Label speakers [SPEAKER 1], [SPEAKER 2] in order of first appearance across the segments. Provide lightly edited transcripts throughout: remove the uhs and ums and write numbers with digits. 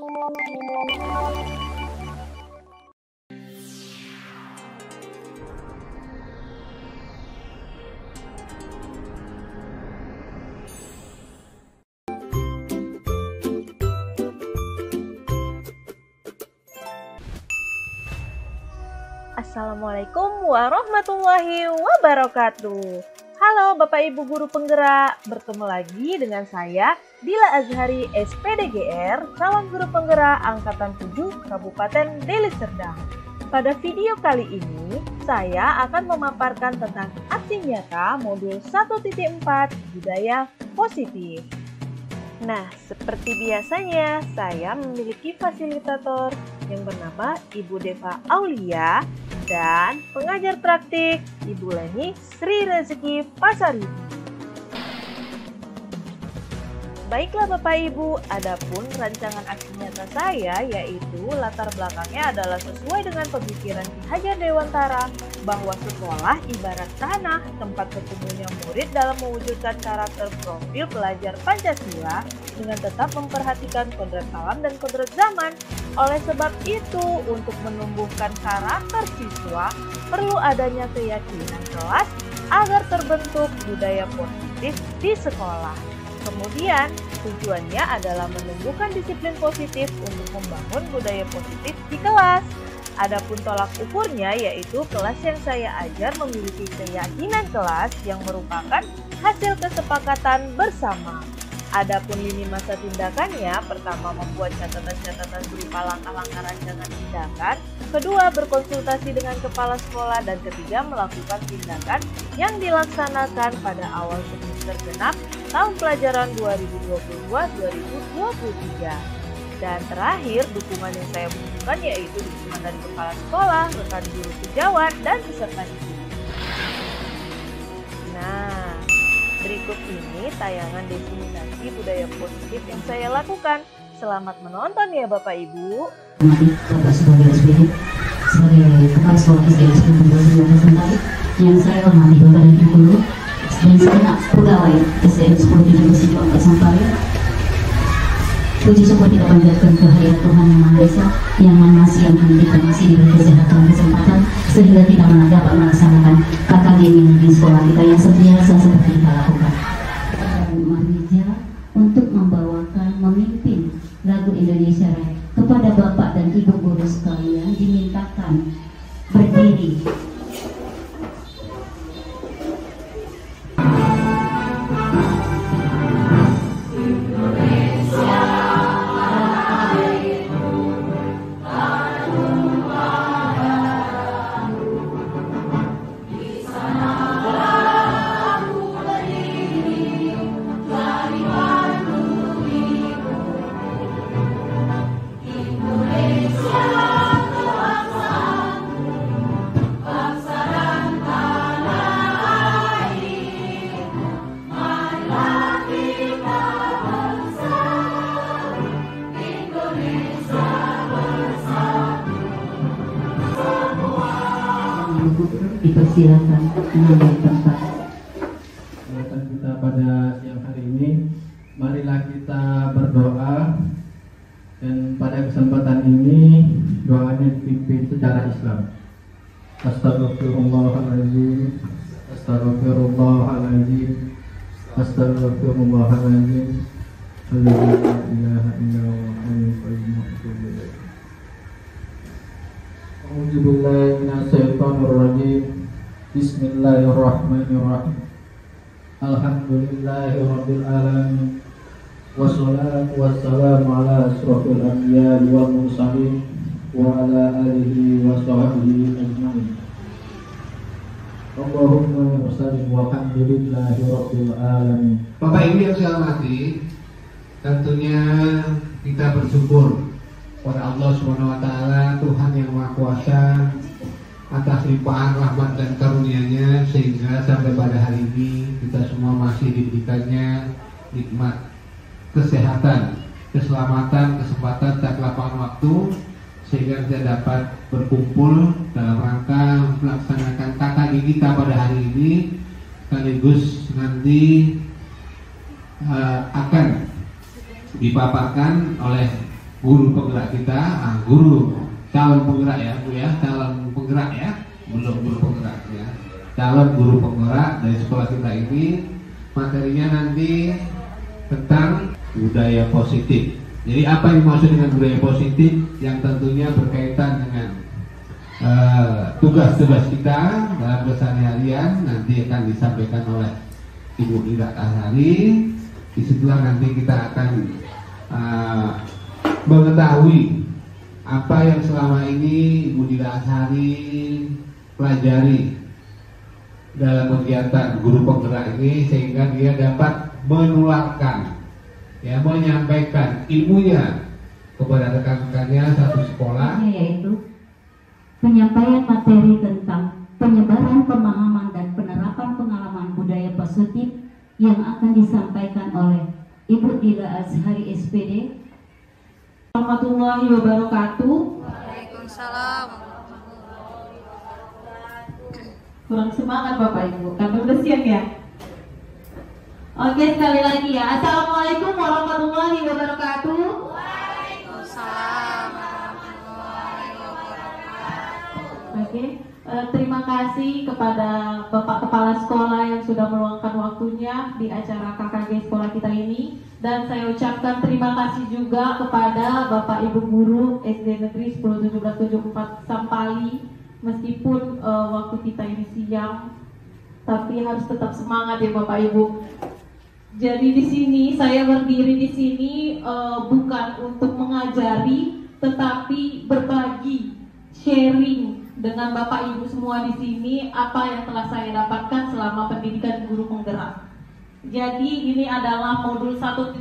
[SPEAKER 1] Assalamualaikum warahmatullahi wabarakatuh. Halo Bapak Ibu Guru Penggerak, bertemu lagi dengan saya Dila Azhari SPDGR, calon guru penggerak Angkatan 7 Kabupaten Deli Serdang. Pada video kali ini, saya akan memaparkan tentang aksi nyata modul 1.4 budaya positif. Nah, seperti biasanya, saya memiliki fasilitator yang bernama Ibu Deva Aulia dan pengajar praktik Ibu Leni Sri Rezeki Pasaribu. Baiklah Bapak Ibu, adapun rancangan aksi nyata saya yaitu latar belakangnya adalah sesuai dengan pemikiran Ki Hajar Dewantara bahwa sekolah ibarat tanah tempat bertemunya murid dalam mewujudkan karakter profil pelajar Pancasila dengan tetap memperhatikan kodrat alam dan kodrat zaman. Oleh sebab itu, untuk menumbuhkan karakter siswa perlu adanya keyakinan kelas agar terbentuk budaya positif di sekolah. Kemudian, tujuannya adalah menumbuhkan disiplin positif untuk membangun budaya positif di kelas. Adapun tolak ukurnya yaitu kelas yang saya ajar memiliki keyakinan kelas yang merupakan hasil kesepakatan bersama. Adapun lini masa tindakannya, pertama membuat catatan-catatan berupa langkah-langkah rancangan tindakan, kedua berkonsultasi dengan kepala sekolah, dan ketiga melakukan tindakan yang dilaksanakan pada awal semester genap tahun pelajaran 2022-2023. Dan terakhir, dukungan yang saya butuhkan yaitu dukungan dari kepala sekolah, rekan guru sejawat, dan peserta didik. Nah, berikut ini tayangan diseminasi budaya positif yang saya lakukan. Selamat menonton ya Bapak Ibu.
[SPEAKER 2] Bapak sebagai Kepala Sekolah SDN 10 yang saya hormati Bapak dan Ibu Guru dan segenap pegawai SDN 10 sampai puji syukur kita panjatkan kehadirat Tuhan Yang Maha Esa yang masih kita masih diberi kesehatan kesempatan sehingga kita dapat melaksanakan KKN di sekolah kita yang sebiasa seperti kita lakukan. Marija untuk membawakan memimpin lagu Indonesia Raya kepada Bapak dan Ibu Guru sekalian dimintakan berdiri. Dipersilakan mengambil tempat.
[SPEAKER 3] Kegiatan kita pada siang hari ini, marilah kita berdoa, dan pada kesempatan ini doanya dipimpin secara Islam. Astagfirullahaladzim, Astagfirullahaladzim, Astagfirullahaladzim, La ilaha illallah, A'udzubillahi minasyaitonirrajim. Bismillahirrahmanirrahim. Alhamdulillahirabbil alamin. Wassalatu wassalamu ala asrofil anbiya'i wal mursalin wa ala alihi wa sahbihi ajmain. Allahumma shalli walhamdulillahirabbil alamin.
[SPEAKER 4] Bapak Ibu yang saya hormati, tentunya kita bersyukur kepada Allah Subhanahu wa taala, Tuhan yang Maha Kuasa, atas limpahan rahmat dan karunia-Nya sehingga sampai pada hari ini kita semua masih diberikannya nikmat kesehatan, keselamatan, kesempatan tak lapangan waktu sehingga kita dapat berkumpul dalam rangka melaksanakan KKN kita pada hari ini, sekaligus nanti akan dipaparkan oleh guru penggerak kita, guru calon penggerak ya Bu ya, calon penggerak ya, belum guru penggerak ya, calon guru penggerak dari sekolah kita ini. Materinya nanti tentang budaya positif. Jadi apa yang dimaksud dengan budaya positif? Yang tentunya berkaitan dengan tugas-tugas kita dalam keseharian, nanti akan disampaikan oleh Ibu Ira Azhari. Disitulah nanti kita akan mengetahui apa yang selama ini Ibu Ira Azhari pelajari dalam kegiatan guru penggerak ini, sehingga dia dapat menularkan, ya, menyampaikan ilmunya kepada rekan-rekannya satu sekolah,
[SPEAKER 2] yaitu penyampaian materi tentang penyebaran pemahaman dan penerapan pengalaman budaya positif yang akan disampaikan oleh Ibu Ira Azhari SPD.
[SPEAKER 5] Warahmatullahi wabarakatuh.
[SPEAKER 6] Waalaikumsalam.
[SPEAKER 5] Kurang semangat Bapak Ibu, karena udah siang ya. Oke, sekali lagi ya. Assalamualaikum warahmatullahi wabarakatuh.
[SPEAKER 6] Waalaikumsalam warahmatullahi wabarakatuh.
[SPEAKER 5] Oke, terima kasih kepada Bapak Kepala Sekolah yang sudah meluangkan waktunya di acara KKG sekolah kita ini. Dan saya ucapkan terima kasih juga kepada Bapak Ibu Guru SD Negeri 101774 Sampali. Meskipun waktu kita ini siang, tapi harus tetap semangat ya Bapak Ibu. Jadi di sini saya berdiri di sini bukan untuk mengajari, tetapi berbagi, sharing dengan Bapak Ibu semua di sini apa yang telah saya dapatkan selama pendidikan guru penggerak. Jadi ini adalah modul 1.4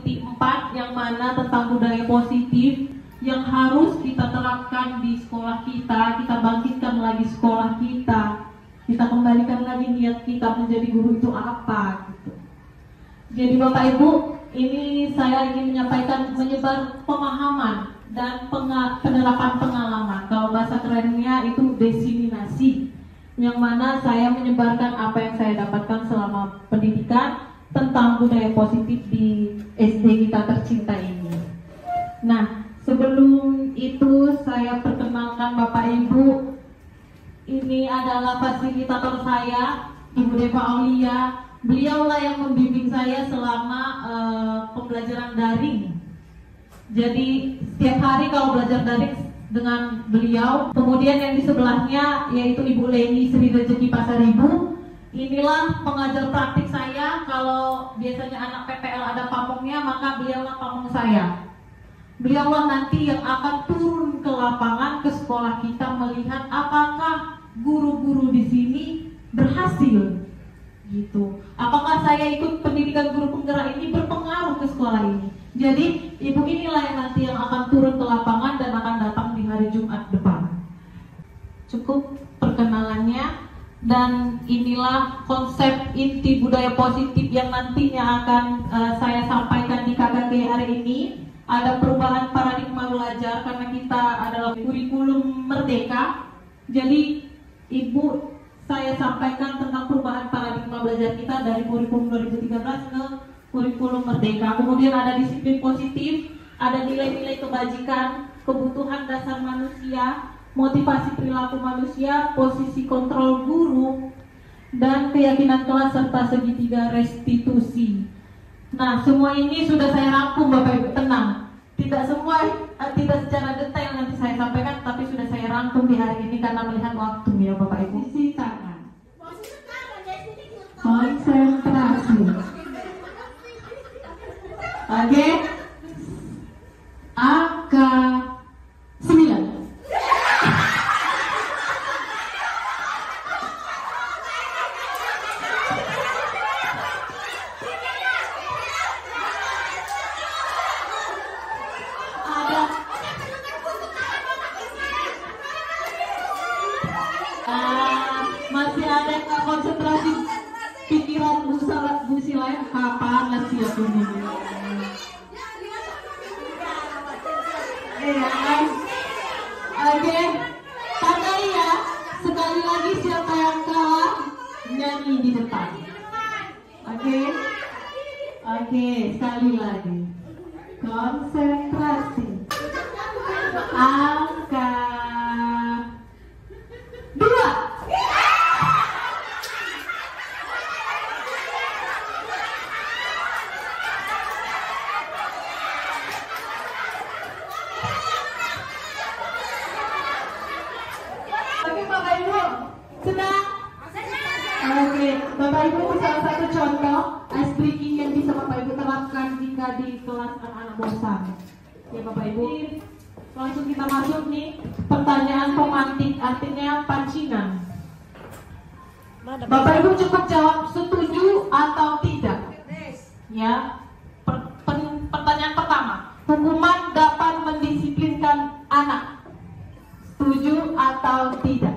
[SPEAKER 5] yang mana tentang budaya positif yang harus kita terapkan di sekolah kita bangkitkan lagi sekolah kita kembalikan lagi niat kita menjadi guru itu apa gitu. Jadi Bapak Ibu, ini saya ingin menyampaikan menyebar pemahaman dan penerapan pengalaman. Kalau bahasa kerennya itu diseminasi, yang mana saya menyebarkan apa yang saya dapatkan selama pendidikan tentang budaya positif di SD kita tercinta ini. Nah, sebelum itu saya perkenalkan Bapak Ibu. Ini adalah fasilitator saya, Ibu Deva Aulia. Beliaulah yang membimbing saya selama pembelajaran daring. Jadi setiap hari kalau belajar daring dengan beliau. Kemudian yang di sebelahnya yaitu Ibu Leni Sri Rezeki Pasaribu. Inilah pengajar praktik saya. Kalau biasanya anak PPL ada pamongnya, maka beliaulah pamong saya. Beliaulah nanti yang akan turun ke lapangan, ke sekolah kita, melihat apakah guru-guru di sini berhasil, gitu. Apakah saya ikut pendidikan guru penggerak ini berpengaruh ke sekolah ini? Jadi ibu inilah yang nanti yang akan turun ke lapangan dan akan datang di hari Jumat depan. Cukup perkenalannya, dan inilah konsep inti budaya positif yang nantinya akan saya sampaikan di KKG hari ini. Ada perubahan paradigma belajar karena kita adalah kurikulum merdeka. Jadi Ibu, saya sampaikan tentang perubahan paradigma belajar kita dari kurikulum 2013 ke kurikulum merdeka. Kemudian ada disiplin positif, ada nilai-nilai kebajikan, kebutuhan dasar manusia, motivasi perilaku manusia, posisi kontrol guru, dan keyakinan kelas serta segitiga restitusi. Nah, semua ini sudah saya rangkum Bapak Ibu, tenang. Tidak semua, tidak secara detail nanti saya sampaikan, tapi sudah saya rangkum di hari ini karena melihat waktu ya Bapak Ibu. Posisi tangan. Konsentrasi. Oke. Angka 9. Masih ada yang nggak konsentrasi pikiran busi lain, kapan lah siap ini? Iya kan? Oke, tandai ya. Sekali lagi siapa yang kalah nyanyi di depan. Oke, sekali lagi. Konsentrasi. Angka 2. Oke Bapak Ibu, senang? Oke, Bapak Ibu itu salah satu contoh ice breaking yang bisa Bapak Ibu terapkan jika di kelas anak-anak bosan. Ya Bapak Ibu, langsung kita masuk nih pertanyaan pemantik, artinya pancingan. Bapak Ibu cukup jawab setuju atau tidak. Ya, pertanyaan pertama, hukuman dapat mendisiplinkan anak. Setuju atau tidak?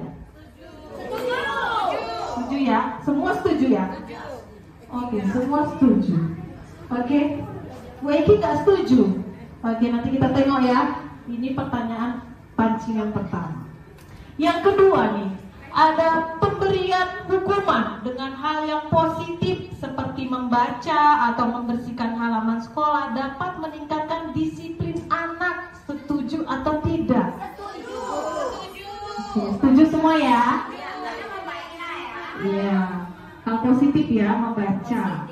[SPEAKER 5] Setuju ya? Semua setuju ya? Oke, semua setuju. Oke, Weki nggak setuju. Oke, nanti kita tengok ya. Ini pertanyaan pancingan pertama. Yang kedua nih, ada pemberian hukuman dengan hal yang positif seperti membaca atau membersihkan halaman sekolah dapat meningkatkan disiplin anak. Setuju atau tidak? Setuju. Oke, setuju semua ya? Iya. Hal positif ya, membaca.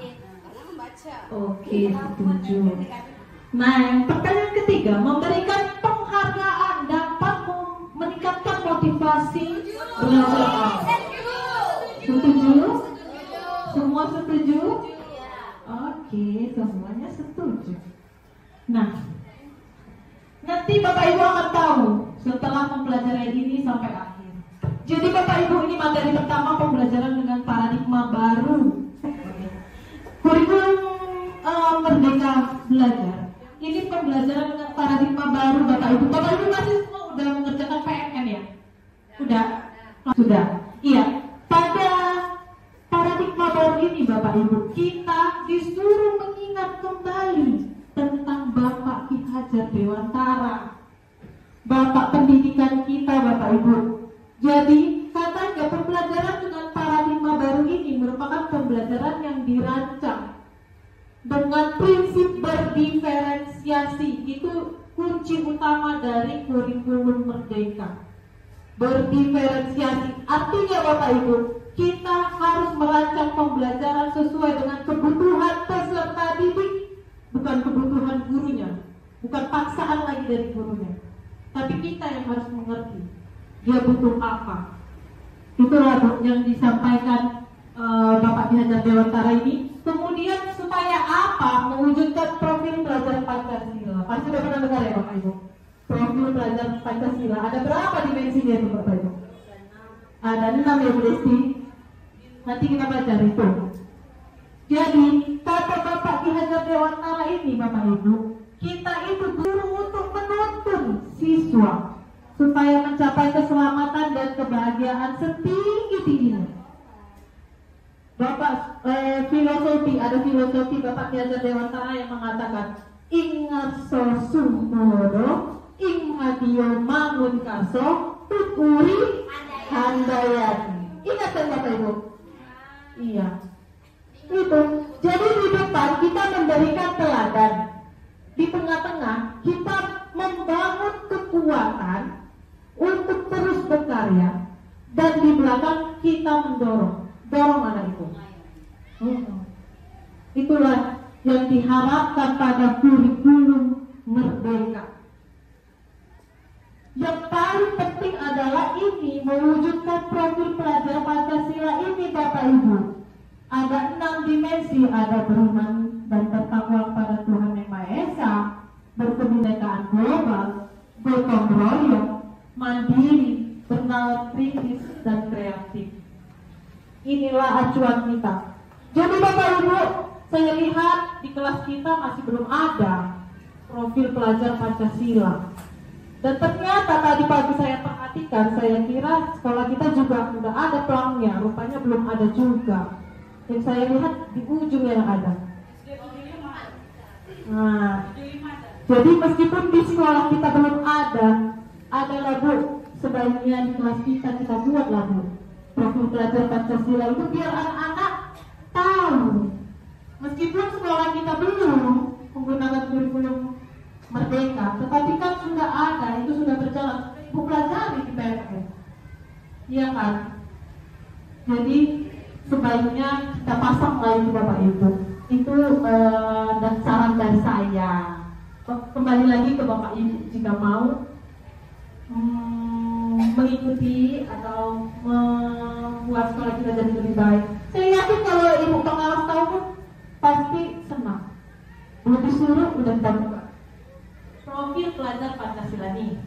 [SPEAKER 5] Oke, setuju. Nah, yang pertanyaan ketiga, memberikan penghargaan dapat meningkatkan motivasi belajar. Setuju? Semua setuju? Oke, semuanya setuju. Nah, nanti Bapak Ibu akan tahu setelah mempelajari ini sampai akhir. Jadi Bapak Ibu, ini materi pertama pembelajaran dengan paradigma baru. Kurikulum Merdeka Belajar. Ini pembelajaran dengan paradigma baru Bapak Ibu. Bapak Ibu masih semua udah mengerjakan PMN ya? Udah? Sudah. Iya. Pada paradigma baru ini Bapak Ibu, kita disuruh mengingat kembali tentang Bapak Ki Hajar Dewantara, Bapak pendidikan kita Bapak Ibu. Jadi katanya pembelajaran dengan paradigma baru ini merupakan pembelajaran yang dirancang dengan prinsip berdiferensiasi. Itu kunci utama dari kurikulum Merdeka. Berdiferensiasi artinya Bapak Ibu, kita harus merancang pembelajaran sesuai dengan kebutuhan peserta didik, bukan kebutuhan gurunya, bukan paksaan lagi dari gurunya, tapi kita yang harus mengerti dia butuh apa. Itulah yang disampaikan Bapak Ki Hajar Dewantara ini. Kemudian supaya apa? Mewujudkan profil pelajar Pancasila. Pasti sudah pernah dengar ya Bapak Ibu? Profil pelajar Pancasila. Ada berapa dimensinya itu Bapak Ibu? Ada 6 ya Bu Desti. Nanti kita baca itu. Jadi kata Bapak Ki Hajar Dewantara ini Bapak Ibu, kita itu guru untuk menuntun siswa supaya mencapai keselamatan dan kebahagiaan setinggi-tingginya. Bapak ada filosofi Bapak Ki Hajar Dewantara yang mengatakan ingat sosumoro, ingadio mangun kaso, tuturi handayani. Ingat kan Bapak Ibu? Iya. Itu. Jadi di depan kita memberikan teladan, di tengah-tengah kita membangun kekuatan untuk terus berkarya, dan di belakang kita dorong anak itu. Itulah yang diharapkan pada kurikulum Merdeka. Yang paling penting adalah ini mewujudkan profil pelajar Pancasila ini Bapak Ibu. Ada 6 dimensi, ada beriman dan bertakwa kepada Tuhan Yang Maha Esa, berkebinekaan global, gotong royong, mandiri, bernalar kritis dan kreatif. Inilah acuan kita. Jadi Bapak Ibu, saya lihat di kelas kita masih belum ada profil pelajar Pancasila. Dan ternyata tadi pagi saya perhatikan, saya kira sekolah kita juga sudah ada pelangnya, rupanya belum ada juga. Yang saya lihat di ujung yang ada. Nah, jadi meskipun di sekolah kita belum ada Bu, sebaiknya di kelas kita buatlah Bu profil pelajar Pancasila itu biar anak-anak tahu. Meskipun sekolah kita belum menggunakan kurikulum merdeka, tetapi kan sudah ada, itu sudah berjalan. Ibu pelajari di PMR, iya kan? Jadi sebaiknya kita pasang lah itu Bapak Ibu. Itu dan saran dari saya. Kembali lagi ke Bapak Ibu jika mau mengikuti atau membuat sekolah kita jadi lebih baik. Saya yakin kalau Ibu pengawas tahu pun pasti senang. Belum disuruh udah buka. Profil pelajar Pancasila nih.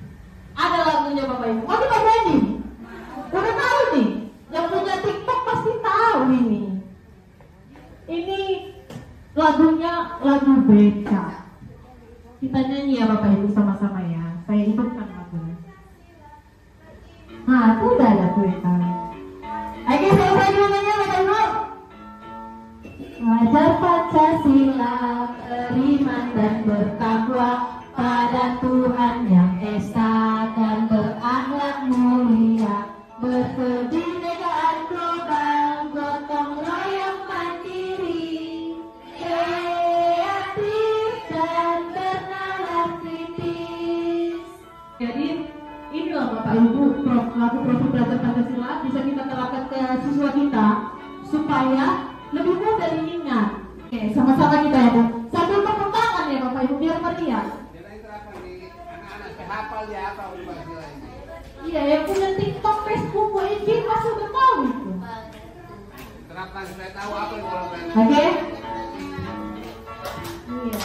[SPEAKER 5] Ada lagunya Bapak Ibu. Oh kita nyanyi. Udah tahu nih. Yang punya TikTok pasti tahu ini. Ini lagunya lagu beca. Kita nyanyi ya Bapak Ibu sama-sama ya. Saya hidupkan lagunya. Nah, itu udah ada tulisan. Oke, saya juga nyanyi Bapak Ibu. Ajar Pancasila, beriman dan bertakwa pada Tuhan yang esa dan berakhlak mulia, berkebinekaan global, gotong royong mandiri, kreatif dan bernalar kritis. Jadi inilah Bapak Ibu lagu profil pelajar Pancasila bisa kita terapkan ke siswa kita supaya lebih mudah diingat. Oke, sama-sama kita ya Bu. Sambil tepuk tangan ya Bapak Ibu biar meriah.
[SPEAKER 4] Anak-anak hafal ya apa Pancasila ini?
[SPEAKER 5] Iya, yang punya TikTok, Facebook, IG pasti udah tahu itu.
[SPEAKER 4] Terapkan supaya tahu apa yang kalau pengen.
[SPEAKER 5] Oke? Iya.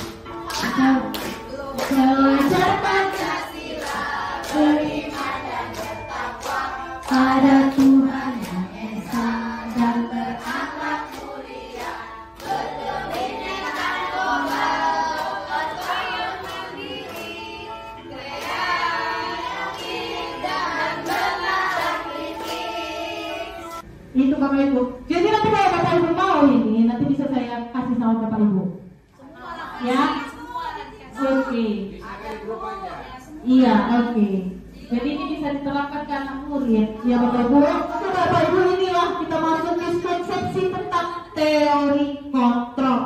[SPEAKER 5] Belajar Pancasila, beriman dan bertakwa pada Tuhan yang esa dan berakhlak mulia, berkebinekaan global, gotong royong mandiri, kreatif dan bernalar kritis. Itu Bapak Ibu. Jadi nanti kalau Bapak Ibu mau ini, nanti bisa saya kasih sama Bapak Ibu. Ya? Oke. Iya, oke. Jadi ini bisa diterapkan ke anak murid. Ya Bapak Ibu. Oke Bapak Ibu, inilah kita masuk miskonsepsi tentang teori kontrol.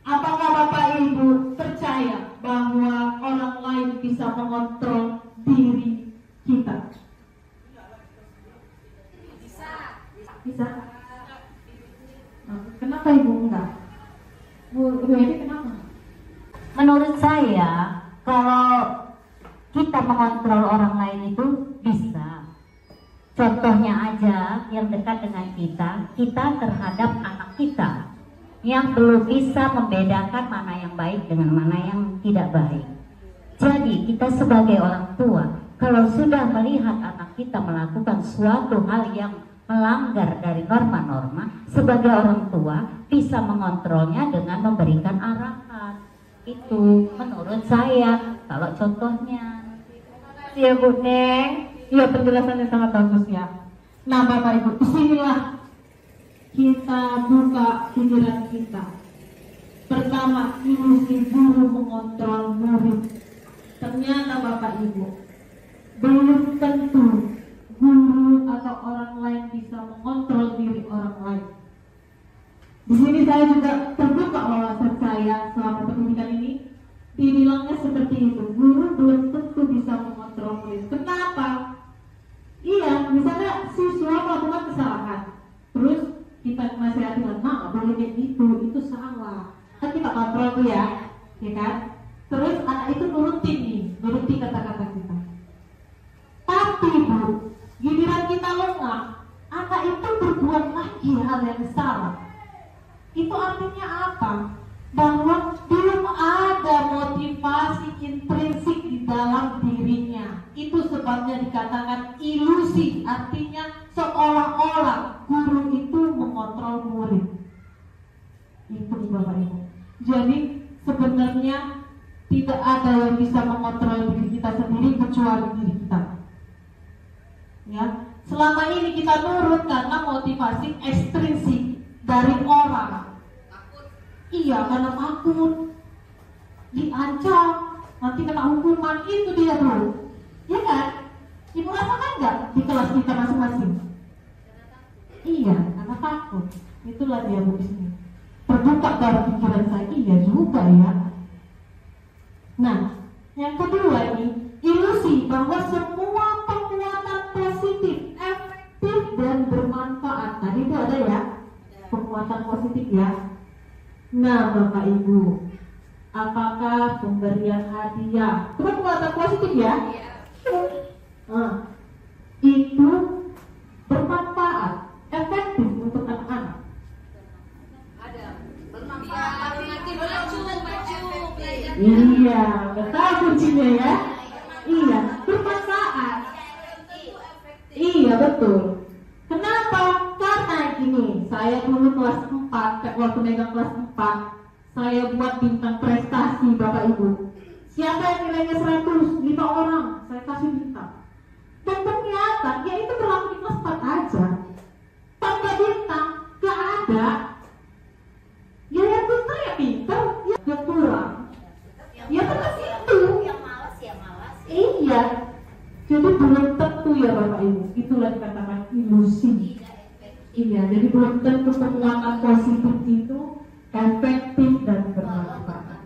[SPEAKER 5] Apakah Bapak Ibu percaya bahwa orang lain bisa mengontrol diri kita? Bisa. Kenapa Ibu enggak? Bu Edi kenapa?
[SPEAKER 2] Menurut saya, kalau kita mengontrol orang lain itu bisa. Contohnya aja yang dekat dengan kita terhadap anak kita yang belum bisa membedakan mana yang baik dengan mana yang tidak baik. Jadi kita sebagai orang tua, kalau sudah melihat anak kita melakukan suatu hal yang melanggar dari norma-norma, sebagai orang tua bisa mengontrolnya dengan memberikan arahan. Itu menurut saya kalau contohnya.
[SPEAKER 5] Iya Bu Neng, iya penjelasannya sangat bagus ya. Nah Bapak Ibu, disinilah kita buka pikiran kita. Pertama, ilusi guru mengontrol murid. Ternyata Bapak Ibu, belum tentu guru atau orang lain bisa mengontrol diri orang lain. Di sini saya juga terbuka wawasan saya selama pendidikan ini. Dibilangnya seperti itu, guru belum tentu bisa mengontrol murid. Kenapa? Iya, misalnya siswa melakukan kesalahan, terus kita nasihatin, nah boleh kayak gitu, itu salah. Kan kita kontrol tuh ya kan? Terus anak itu nuruti kata-kata kita. Tapi Bu, giliran kita lengah, anak itu berbuat lagi hal yang salah. Itu artinya apa? Bahwa belum ada motivasi intrinsik di dalam dirinya. Itu sebabnya dikatakan ilusi, artinya seolah-olah guru itu mengontrol murid. Itu Bapak Ibu. Jadi sebenarnya tidak ada yang bisa mengontrol diri kita sendiri kecuali diri kita. Ya, selama ini kita nurut karena motivasi ekstrinsik dari orang. Iya, karena takut diancam, nanti kena hukuman, itu dia bro. Ya kan? Ibu rasakan nggak di kelas kita masing-masing? Iya, karena takut. Itulah dia Bu di sini. Terbuka dari pikiran saya, iya juga ya. Nah, Yang kedua nih, ilusi bahwa semua penguatan positif, efektif dan bermanfaat. Tadi itu ada ya, penguatan positif ya. Nah, Bapak Ibu, apakah pemberian hadiah itu penguatan positif ya? Itu bermanfaat, efektif untuk anak-anak. Iya, betul kuncinya ya. Iya, bermanfaat. Iya, betul. Kenapa? Karena gini, saya dulu kelas 4, waktu megang kelas 4, saya buat bintang prestasi Bapak Ibu. Siapa yang nilainya 100? 5 orang, saya kasih bintang. Dan ternyata, ya itu berlaku di kelas 4 aja. Tanpa bintang, gak ada. Ya yang pintar ya pintar, yang kurang ya kan ke situ.
[SPEAKER 6] Yang malas ya malas.
[SPEAKER 5] Iya. Jadi belum tentu ya Bapak Ibu. Itulah dikatakan ilusi. Iya, jadi belum tentu penguatan positif itu efektif dan bermanfaat.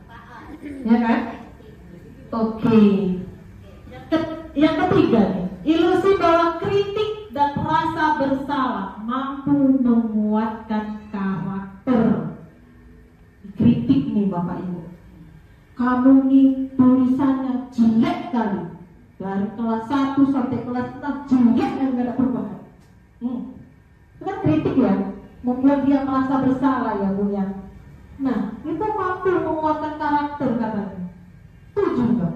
[SPEAKER 5] Ya kan? Oke. Yang ketiga nih, ilusi bahwa kritik dan rasa bersalah mampu menguatkan karakter. Kritik nih Bapak Ibu, kamu nih tulisannya jelek kali, dari kelas 1 sampai kelas 6 jelek dan gak ada perubahan. Itu kan kritik ya, membuat dia merasa bersalah ya Bu ya. Nah, itu mampu menguatkan karakter katanya. Setuju nggak?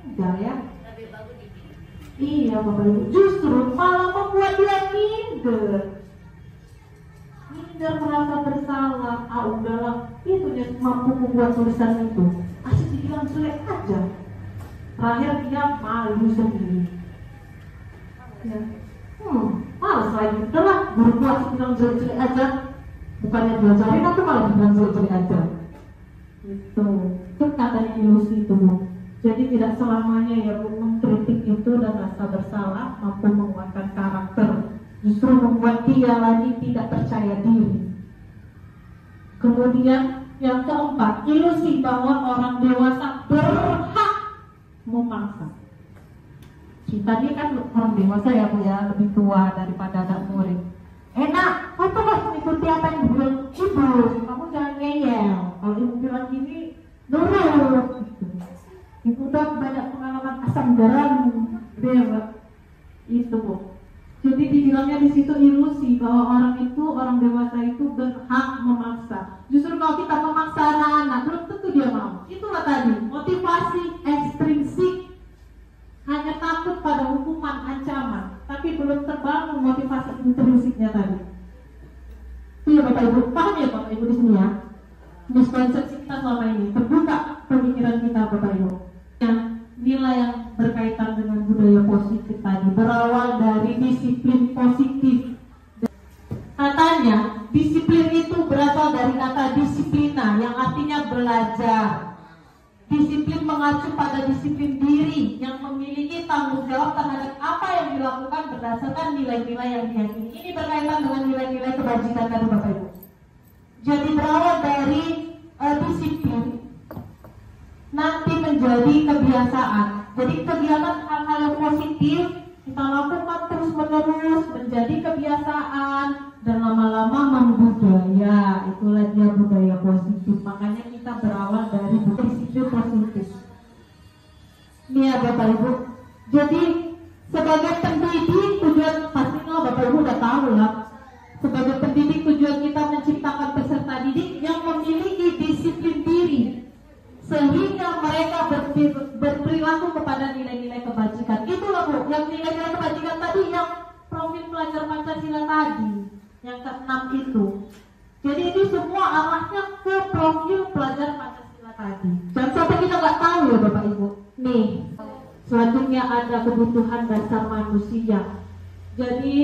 [SPEAKER 5] Enggak ya? Iya Bapak Ibu, justru malah membuat dia minder, merasa bersalah. Udahlah, itu dia mampu membuat tulisan itu. Asik dibilang jelek aja, terakhir dia malu sendiri ya. Malas lagi, udahlah guru asik bilang jelek-jelek aja, bukannya diajarin aku malah bilang jelek-jelek aja. Itu katanya ilusi itu Bu. Jadi tidak selamanya ya Bu, mengkritik itu dan rasa bersalah mampu menguatkan karakter, justru membuat dia lagi tidak percaya diri. Kemudian yang keempat, ilusi bahwa orang dewasa berhak memaksa. Kita ini kan orang dewasa ya Bu ya, lebih tua daripada anak murid. Enak, kamu harus mengikuti apa yang dibilang ibu, kamu jangan ngeyel. Kalau ibu bilang gini, nurut. Ibu udah banyak pengalaman asam garam, dewa. Itu Bu. Jadi dibilangnya di situ ilusi bahwa orang dewasa itu berhak memaksa. Justru kalau kita memaksa anak-anak, belum tentu dia mau. Itulah tadi motivasi ekstrinsik, hanya takut pada hukuman, ancaman, tapi belum terbangun motivasi intrinsiknya tadi. Iya Bapak Ibu, paham ya Bapak Ibu di sini ya? Miskonsepsi kita selama ini terbuka pemikiran kita Bapak Ibu. Yang nilai yang berkaitan dengan budaya positif tadi berawal dari disiplin positif. Katanya disiplin itu berasal dari kata disiplina yang artinya belajar. Disiplin mengacu pada disiplin diri yang memiliki tanggung jawab terhadap apa yang dilakukan berdasarkan nilai-nilai yang diyakini. Ini berkaitan dengan nilai-nilai kebajikan tadi Bapak Ibu. Jadi berawal dari disiplin nanti menjadi kebiasaan. Jadi kegiatan hal-hal yang positif kita lakukan terus menerus menjadi kebiasaan dan lama-lama membudaya. Itulah dia budaya positif. Makanya kita berawal dari disiplin positif. Ini ya Bapak Ibu. Jadi sebagai pendidik tujuan pastinya Bapak Ibu udah tahu lah. Sebagai pendidik tujuan kita menciptakan peserta didik yang memiliki disiplin diri, sehingga mereka berperilaku kepada nilai-nilai kebajikan. Itulah Bu, yang nilai-nilai kebajikan tadi, yang profil pelajar Pancasila tadi, yang ke-6 itu. Jadi ini semua arahnya ke profil pelajar Pancasila tadi. Jangan sampai kita nggak tahu ya Bapak Ibu. Nih, selanjutnya ada kebutuhan dasar manusia. Jadi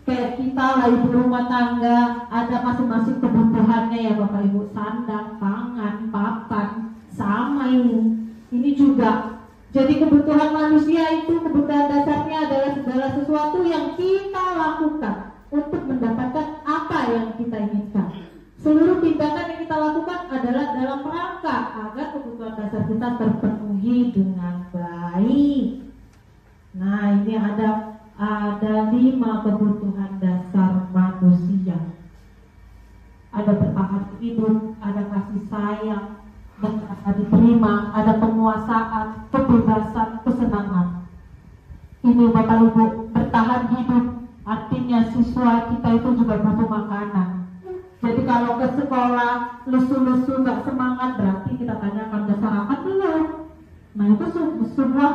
[SPEAKER 5] kayak kita lah ibu rumah tangga, ada masing-masing kebutuhannya ya Bapak Ibu. Sandang, pangan, papan, sama ini. Ini juga. Jadi kebutuhan manusia itu, kebutuhan dasarnya adalah segala sesuatu yang kita lakukan untuk mendapatkan apa yang kita inginkan. Seluruh tindakan tindakan yang kita lakukan adalah dalam rangka agar kebutuhan dasar kita terpenuhi dengan baik. Nah, ini ada 5 kebutuhan dasar manusia. Ada bertahan hidup, ada kasih sayang, dan rasa diterima, ada penguasaan, kebebasan, kesenangan. Ini Bapak Ibu, bertahan hidup artinya siswa kita itu juga butuh makanan. Jadi kalau ke sekolah lesu-lesu gak semangat, berarti kita tanyakan udah sarapan belum. Nah itu sebuah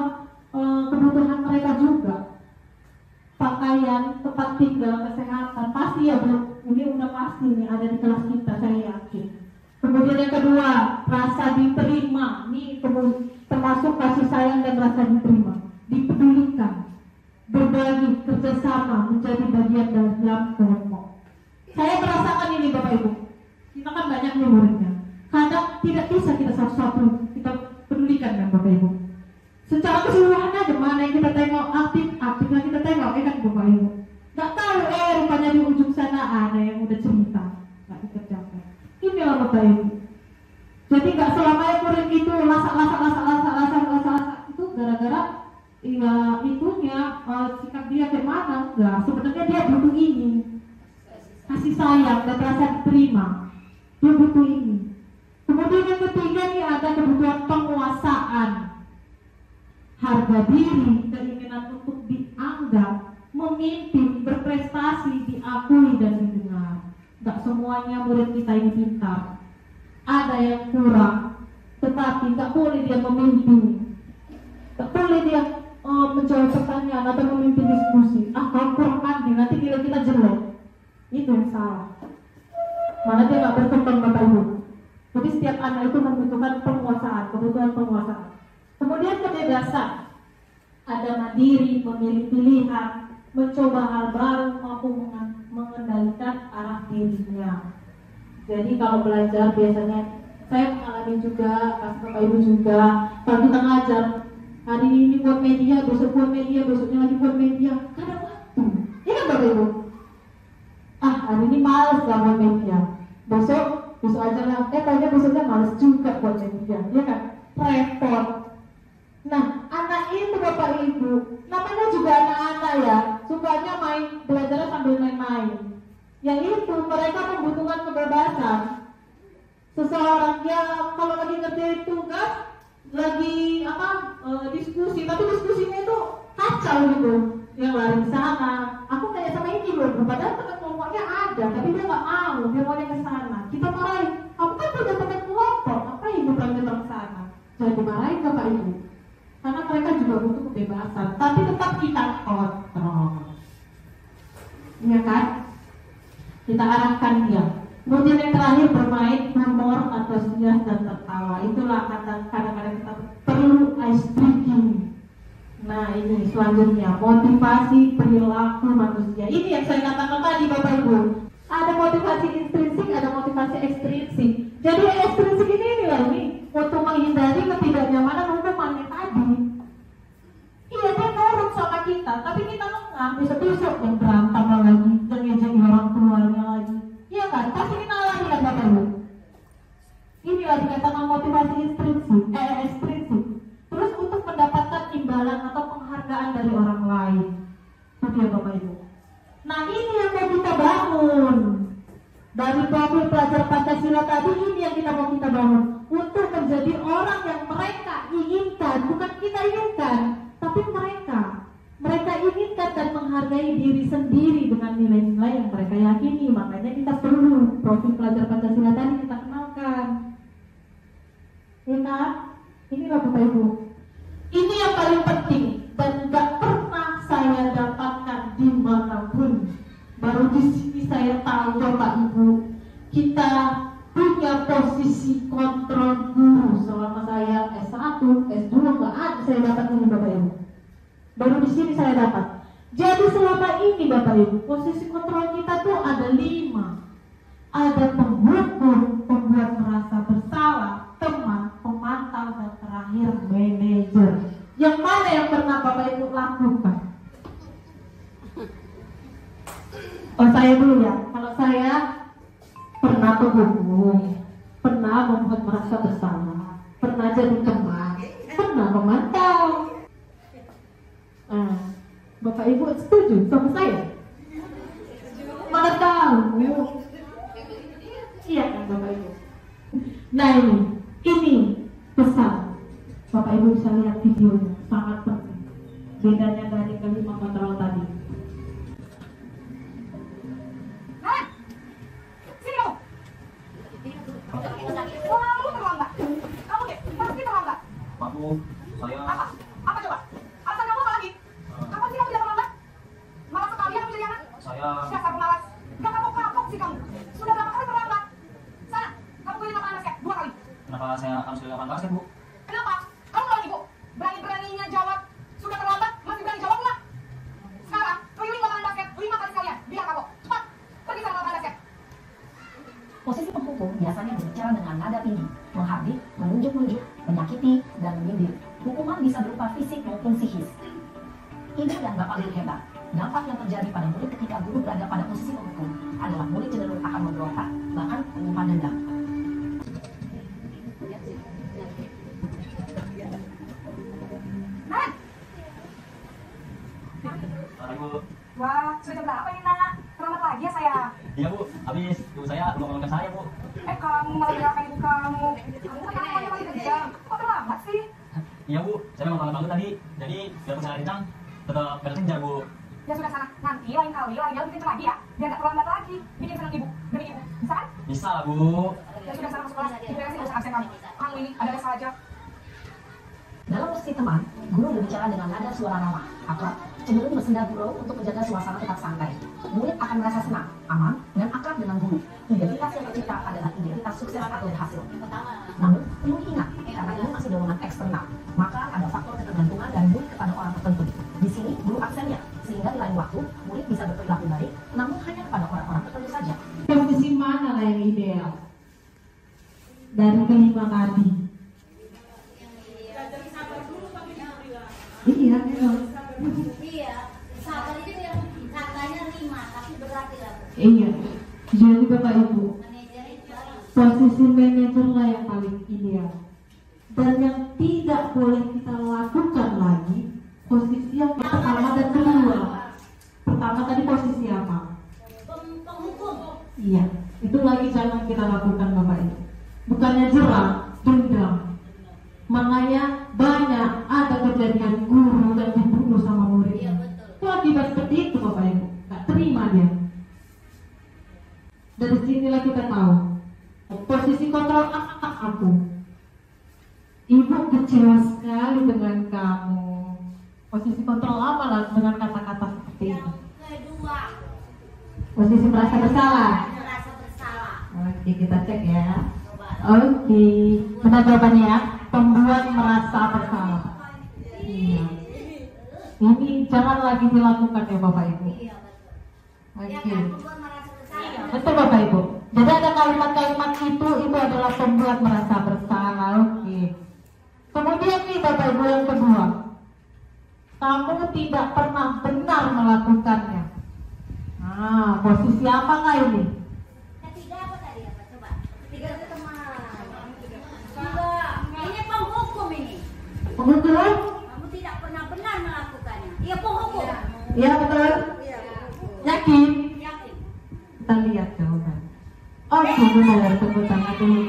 [SPEAKER 5] kebutuhan mereka juga. Pakaian, tempat tinggal, kesehatan, pasti ya Bu. Ini udah pasti nih ada di kelas kita, saya yakin. Kemudian yang kedua, rasa diterima. Ini termasuk kasih sayang dan rasa diterima. Dipedulikan, berbagi, kerjasama, menjadi bagian dalam kelompok. Saya merasakan ini Bapak Ibu. Kita kan banyak nih muridnya. Kadang tidak bisa kita satu-satu kita pedulikan kan Bapak Ibu. Secara keseluruhan aja mana yang kita tengok aktifnya kita tengok, kan Bapak Ibu. Gak tahu rupanya di ujung sana ada yang udah cerita, gak dikerjakan. Inilah Bapak Ibu. Jadi gak selamanya murid itu lasak itu gara-gara itunya sikap dia kayak mana? Enggak, sebenarnya dia butuh ini. Kasih sayang dan rasa diterima. Dia butuh ini. Kemudian yang ketiga nih ada kebutuhan penguasaan. Harga diri, keinginan untuk dianggap, memimpin, berprestasi, diakui dan didengar. Gak semuanya murid kita ini pintar. Ada yang kurang, tetapi gak boleh dia memimpin. Gak boleh dia menjawab pertanyaan atau memimpin diskusi. Kau kurang pandai, nanti nilai kita jelek. Itu yang salah. Mana dia gak berkembang Bapak Ibu. Jadi setiap anak itu membutuhkan penguasaan, kebutuhan penguasaan. Kemudian kebebasan. Ada mandiri, memilih pilihan, mencoba hal baru, mampu mengendalikan arah dirinya. Jadi kalau belajar biasanya saya mengalami juga, Bapak Ibu juga, kalau kita ngajar hari ini buat media, besok buat media, besoknya lagi buat media, gak ada waktu. Iya kan Bapak Ibu? Hari ini males gak buat media, besok aja lah, kayaknya besoknya males juga buat media, iya kan? Repot. Nah, anak itu Bapak Ibu, namanya juga anak-anak ya, sukanya belajarnya sambil main-main. Yang itu mereka membutuhkan kebebasan. Seseorang dia kalau lagi ngerjain tugas, lagi diskusi, tapi diskusinya itu kacau gitu. Yang lari ke sana, aku kayak sama ini loh, padahal teman kelompoknya ada, tapi dia nggak mau, dia mau ke sana. Kita marahin, kamu kan punya teman kelompok, apa ibu berangkat ke sana? Jadi dimarahin Bapak Ibu. Karena mereka juga butuh kebebasan, tapi tetap kita kontrol. Iya kan? Kita arahkan dia. Kemudian yang terakhir bermain humor, antusias dan tertawa. Itulah kadang-kadang kita perlu ice breaking. Nah ini selanjutnya motivasi perilaku manusia. Ini yang saya katakan tadi Bapak Ibu. Ada motivasi intrinsik, ada motivasi ekstrinsik. Jadi ekstrinsik ini untuk menghindari ketidaknyamanan hukumannya tadi. Iya dia nurut sama kita, tapi kita lengah. Besok-besok yang berantem lagi, dan ngejek orang tuanya lagi. Iya kan? Pasti kita alami kan Bapak Ibu. Inilah dikatakan motivasi ekstrinsik. Terus untuk mendapatkan imbalan atau penghargaan dari orang lain. Itu ya Bapak Ibu. Nah ini yang mau kita bangun. Dari profil pelajar Pancasila tadi ini yang mau kita bangun. Untuk menjadi orang yang mereka inginkan, bukan kita inginkan, tapi mereka inginkan dan menghargai diri sendiri dengan nilai-nilai yang mereka yakini. Makanya kita perlu profil pelajar Pancasila tadi kita kenalkan. Ya kan? Inilah Bapak Ibu. Ini yang paling penting dan gak pernah saya dapatkan dimanapun. Baru di sini saya tahu Bapak Ibu, kita punya posisi kontrol guru selama saya S1, S2 gak ada saya dapat ini Bapak Ibu. Baru di sini saya dapat. Jadi selama ini Bapak Ibu, posisi kontrol kita tuh ada 5. Ada penghukum, pembuat merasa bersalah, teman, pemantau, dan terakhir manajer. Yang mana yang pernah Bapak Ibu lakukan? Saya dulu ya. Kalau saya pernah penghukum, pernah membuat merasa bersalah, pernah jadi teman, pernah memantau. Bapak Ibu setuju sama saya? Mana tahu? Iya kan Bapak Ibu? Nah ini pesan. Bapak Ibu bisa lihat videonya, sangat penting. Bedanya dari kelima kontrol tadi.
[SPEAKER 7] Maaf, saya...
[SPEAKER 8] Apa coba? Alasan kamu apa lagi? Kapan sih kamu tidak terlambat? Malas sekali kamu jadi anak.
[SPEAKER 7] Saya...
[SPEAKER 8] Dasar pemalas. Gak kapok-kapok sih kamu. Sudah berapa kali terlambat? Sana, kamu pilih lapangan basket 2 kali.
[SPEAKER 7] Kenapa saya harus pilih lapangan basket, Bu?
[SPEAKER 8] Kenapa? Kamu lawan ibu. Berani-beraninya jawab. Sudah terlambat, masih berani jawab nggak? Sekarang, keliling lapangan basket 5 kali sekalian. Biar kapok. Cepat, pergi sana lapangan basket.
[SPEAKER 9] Posisi penghukum biasanya berbicara dengan nada tinggi, menghardik, menunjuk-nunjuk, menyakiti, dan menyindir. Hukuman bisa berupa fisik maupun psikis. Ini yang dapat hebat. Dampak yang terjadi pada murid ketika guru berada pada posisi penghukum adalah murid cenderung akan memberontak, bahkan menyimpan dendam.
[SPEAKER 8] Wah, sudah jam berapa ini nak? Terlambat lagi ya saya?
[SPEAKER 7] Iya, Bu. Habis ibu saya belum ngomongin saya, Bu.
[SPEAKER 8] Kamu malah gerakan ibu kamu. Kamu kan namanya masih kejam. Kok terlambat sih?
[SPEAKER 7] Iya, Bu. Saya memang terlambat banget tadi. Jadi, biar saya kencang, tetap beresin jar, Bu.
[SPEAKER 8] Ya sudah sana. Nanti lain kali bikin kencang lagi ya. Biar gak terlambat lagi. Bikin senang ibu. Demi ibu. Bisa kan?
[SPEAKER 7] Bisa lah, Bu.
[SPEAKER 8] Ya sudah sana masuk kelas. Diberesin usaha absen kamu. Kamu ini ada saja.
[SPEAKER 9] Dalam posisi teman, guru berbicara dengan nada suara ramah, akrab, cenderung bersenda gurau untuk menjaga suasana tetap santai. Murid akan merasa senang, aman, dan akrab dengan guru. Identitas yang tercipta adalah identitas sukses atau berhasil. Namun, perlu diingat, karena ini masih dorongan eksternal, maka ada faktor ketergantungan dan murid kepada orang tertentu. Di sini, guru absennya, sehingga di lain waktu, murid bisa berperilaku baik, namun hanya kepada orang-orang tertentu saja.
[SPEAKER 5] Posisi mana lah yang ideal? Dari kelima tadi. Iya, memang.
[SPEAKER 10] Iya, sabar itu yang katanya 5, tapi berat ya.
[SPEAKER 5] Iya. Jadi Bapak Ibu, posisi manajer lah yang paling ideal. Dan yang tidak boleh kita lakukan lagi, posisi yang pertama dan kedua. Pertama tadi posisi apa?
[SPEAKER 10] Penghukum.
[SPEAKER 5] Iya, itu lagi jangan kita lakukan Bapak Ibu. Bukannya jerah, dendam. Makanya banyak ada kejadian guru yang dibunuh sama murid.
[SPEAKER 10] Iya betul.
[SPEAKER 5] Itu akibat seperti itu Bapak Ibu. Gak terima dia. Dari sinilah kita tahu posisi kontrol anak aku. Ibu kecewa sekali dengan kamu. Posisi kontrol apa lah dengan kata-kata seperti itu?
[SPEAKER 10] Yang kedua,
[SPEAKER 5] Posisi merasa bersalah.
[SPEAKER 10] merasa bersalah.
[SPEAKER 5] Oke, kita cek ya.
[SPEAKER 10] Coba.
[SPEAKER 5] Oke, benar jawabannya ya. Pembuat merasa bersalah. Iya. Ini jangan lagi dilakukan ya Bapak Ibu.
[SPEAKER 10] Iya betul. Ya
[SPEAKER 5] Oke.
[SPEAKER 10] kan, pembuat merasa bersalah.
[SPEAKER 5] Betul Bapak Ibu. Jadi ada kalimat-kalimat itu adalah pembuat merasa bersalah. Oke. Kemudian nih Bapak Ibu yang kedua, kamu tidak pernah benar melakukannya. Nah, posisi apa nggak ini?
[SPEAKER 10] Ketiga apa tadi apa? Coba. Ketiga itu teman. Enggak, ini penghukum ini.
[SPEAKER 5] Penghukum?
[SPEAKER 10] Kamu tidak pernah benar melakukannya. Iya penghukum.
[SPEAKER 5] Iya betul. Yakin?
[SPEAKER 10] Yakin.
[SPEAKER 5] Kita lihat jawaban. Oke, benar. Tepuk tangan dulu.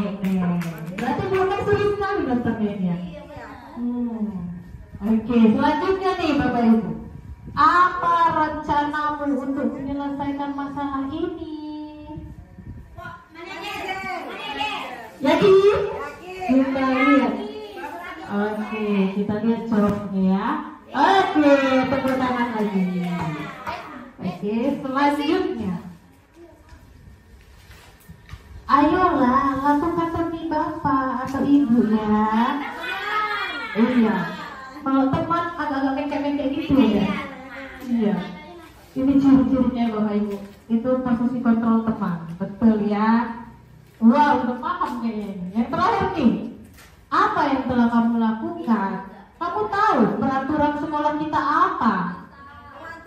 [SPEAKER 5] Berarti bukan sulit sekali daftarnya ini ya.
[SPEAKER 10] Iya benar.
[SPEAKER 5] Oke, selanjutnya nih Bapak Ibu. Apa rencanamu untuk menyelesaikan masalah ini? Yakin? Kita lihat. Oke, kita lihat jawabnya ya. Oke, tepuk tangan lagi. Oke, selanjutnya. Ayolah, lakukan demi Bapak atau Ibu ya. Iya. Kalau teman agak-agak mengke-mengke gitu ya. Iya. Ini ciri-cirinya Bapak Ibu. Itu posisi kontrol teman. Betul ya. Wah, udah paham kayaknya ini. Yang terakhir nih. Apa yang telah kamu lakukan? Kamu tahu peraturan sekolah kita apa?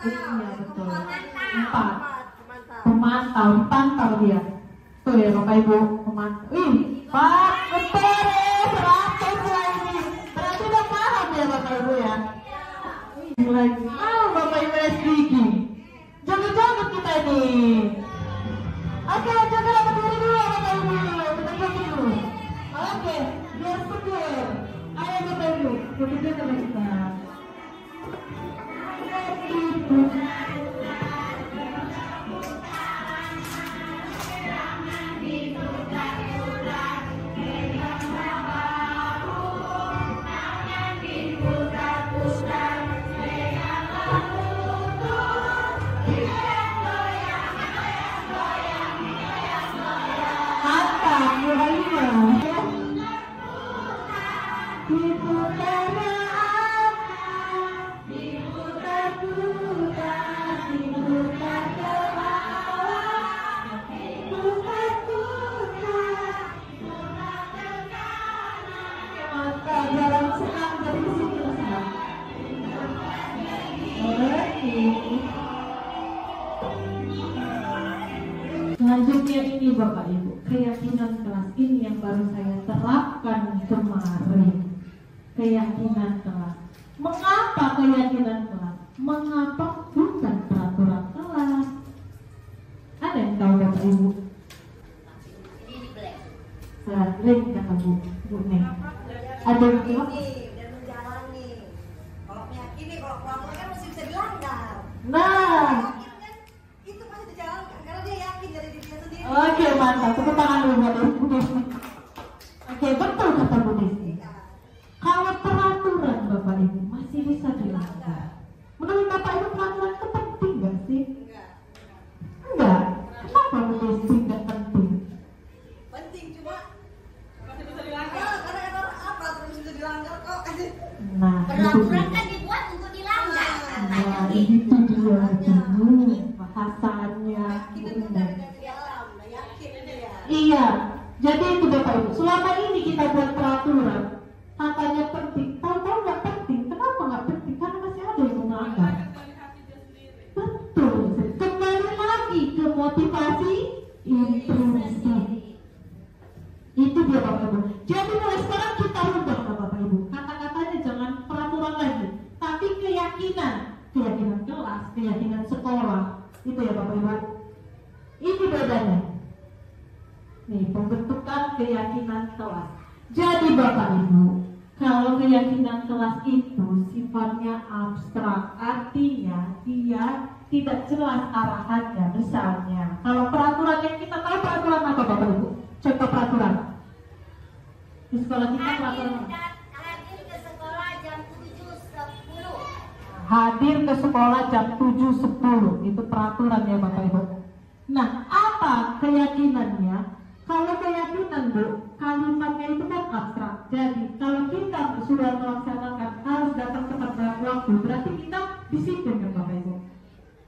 [SPEAKER 5] Iya, betul. 4. Pemantau, dipantau dia. Tuh ya Bapak Ibu, Ih, Pak, betul, 100 lagi. Berarti udah paham ya Bapak Ibu ya. Lagi, Bapak Ibu SDG. Joget-joget kita nih. Oke, joget berdiri dulu Bapak Ibu. Berdiri dulu. Oke, biar seger. Ayo Bapak Ibu, joget-joget sama kita. Selanjutnya ini Bapak Ibu, keyakinan kelas ini yang baru saya terapkan kemarin. Keyakinan kelas. Mengapa keyakinan kelas? Mengapa bukan peraturan kelas? Ada yang tahu Bapak Ibu? Sering kata Bu Neng. Ada yang tahu?
[SPEAKER 10] Dan menjalani. Kalau meyakini, kalau peraturan kan mesti bisa dilanggar.
[SPEAKER 5] Nah,
[SPEAKER 10] Itu pasti dijalankan karena dia yakin dari dirinya sendiri.
[SPEAKER 5] oke, mantap. Tepuk tangan dulu buat Bu Desi. Oke, betul kata Bu Desi. Kalau peraturan Bapak Ibu masih bisa dilanggar. Menurut Bapak Ibu peraturan itu penting nggak sih? Enggak. Kenapa Bu Desi nggak penting?
[SPEAKER 10] Penting cuma masih bisa dilanggar. Karena peraturan bisa dilanggar kok.
[SPEAKER 5] Nah,
[SPEAKER 10] Peraturan kan dibuat untuk dilanggar.
[SPEAKER 5] Nah, itu dia dulu bahasanya. Iya, jadi itu Bapak Ibu. Selama ini kita buat peraturan, katanya penting. Tahu-tahu nggak penting. Kenapa nggak penting? Karena masih ada yang melanggar. Betul. Kembali lagi ke motivasi intrinsik. Itu dia Bapak Ibu. Jadi mulai sekarang kita ubah Bapak Ibu. Kata-katanya jangan peraturan lagi, tapi keyakinan. Keyakinan kelas, keyakinan sekolah. Itu ya Bapak Ibu. Ini bedanya. Nih, pembentukan keyakinan kelas. Jadi Bapak Ibu, kalau keyakinan kelas itu sifatnya abstrak, artinya dia tidak jelas arahannya. Misalnya, kalau peraturan yang kita tahu peraturan apa Bapak Ibu? Contoh peraturan di sekolah kita peraturan apa?
[SPEAKER 10] Hadir ke sekolah jam 7.10.
[SPEAKER 5] Hadir ke sekolah jam 7.10. Itu peraturan ya Bapak Ibu. Nah, apa keyakinannya? Kalau keyakinan Bu, kalimatnya itu kan abstrak. Jadi kalau kita sudah melaksanakan harus datang tepat waktu, berarti kita disiplin kan Bapak Ibu.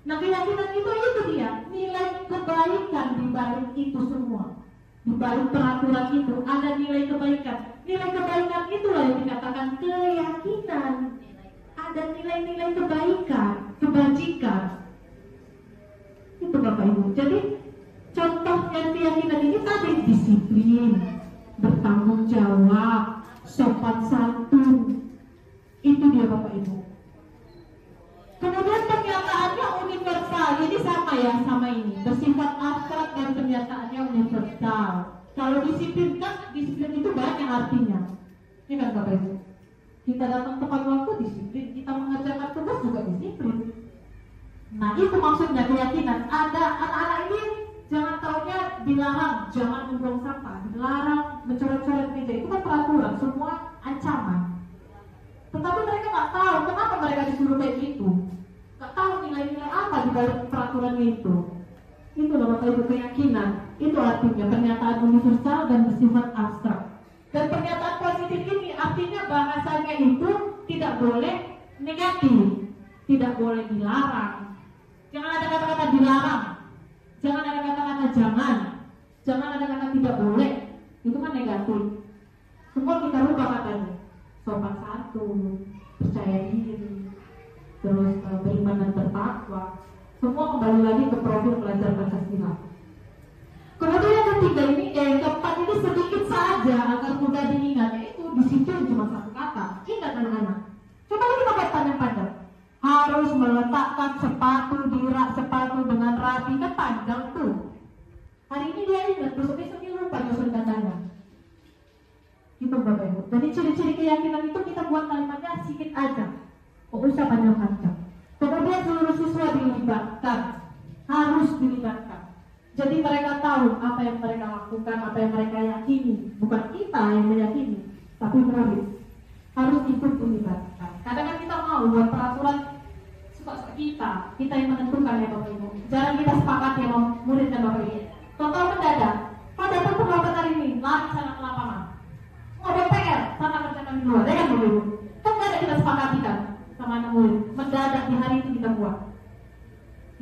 [SPEAKER 5] Nah, keyakinan itu dia nilai kebaikan di balik itu semua. Di balik peraturan itu ada nilai kebaikan. Nilai kebaikan itulah yang dikatakan keyakinan. Ada nilai-nilai kebaikan, kebajikan. Itu Bapak Ibu. Jadi contohnya keyakinan ini tadi disiplin, bertanggung jawab, sopan santun. Itu dia Bapak Ibu. Kemudian pernyataannya universal. Jadi sama ya, sama ini. Bersifat abstrak dan pernyataannya universal. Kalau disiplin kan, disiplin itu banyak artinya. Ini kan Bapak Ibu. Kita datang tepat waktu disiplin, kita mengerjakan tugas juga disiplin. Nah, itu maksudnya keyakinan. Ada anak-anak ini jangan taunya dilarang, jangan membuang sampah, dilarang mencoret-coret meja. Itu kan peraturan, semua ancaman. Tetapi mereka nggak tahu kenapa mereka disuruh kayak gitu. Nggak tahu nilai-nilai apa di balik peraturan itu. Itu loh Bapak Ibu keyakinan. Itu artinya pernyataan universal dan bersifat abstrak. Dan pernyataan positif ini artinya bahasanya itu tidak boleh negatif, tidak boleh dilarang. Jangan ada kata-kata dilarang. Jangan ada kata-kata jangan. Jangan ada kata tidak boleh. Itu kan negatif. Semua kita rubah katanya. Sopan santun, percaya diri, terus beriman dan bertakwa. Semua kembali lagi ke profil belajar Pancasila. Kemudian yang ketiga ini, keempat ini sedikit saja agar mudah diingat, yaitu di situ cuma satu kata. Ingat anak-anak. Coba kita buat panjang-panjang. Harus meletakkan sepatu di rak sepatu dengan rapi, kan panjang tuh. Hari ini dia ingat, besok-besok dia lupa nyusun katanya. Itu Bapak Ibu. Jadi ciri-ciri keyakinan itu kita buat kalimatnya sedikit aja, kok usah panjang-panjang. Kemudian seluruh siswa dilibatkan, harus dilibatkan. Jadi mereka tahu apa yang mereka lakukan, apa yang mereka yakini. Bukan kita yang meyakini, tapi murid harus ikut dilibatkan. Kadang kan kita mau buat peraturan suka-suka kita yang menentukan ya Bapak Ibu. Jangan kita sepakat ya murid dan Bapak Ibu. Contoh mendadak, pada pertemuan hari ini lari sana ke lapangan. Ada PR, sana kerjakan di luar, ya kan Bapak Ibu? Kan tidak ada kita sepakati kan sama anak murid. Mendadak di hari itu kita buat.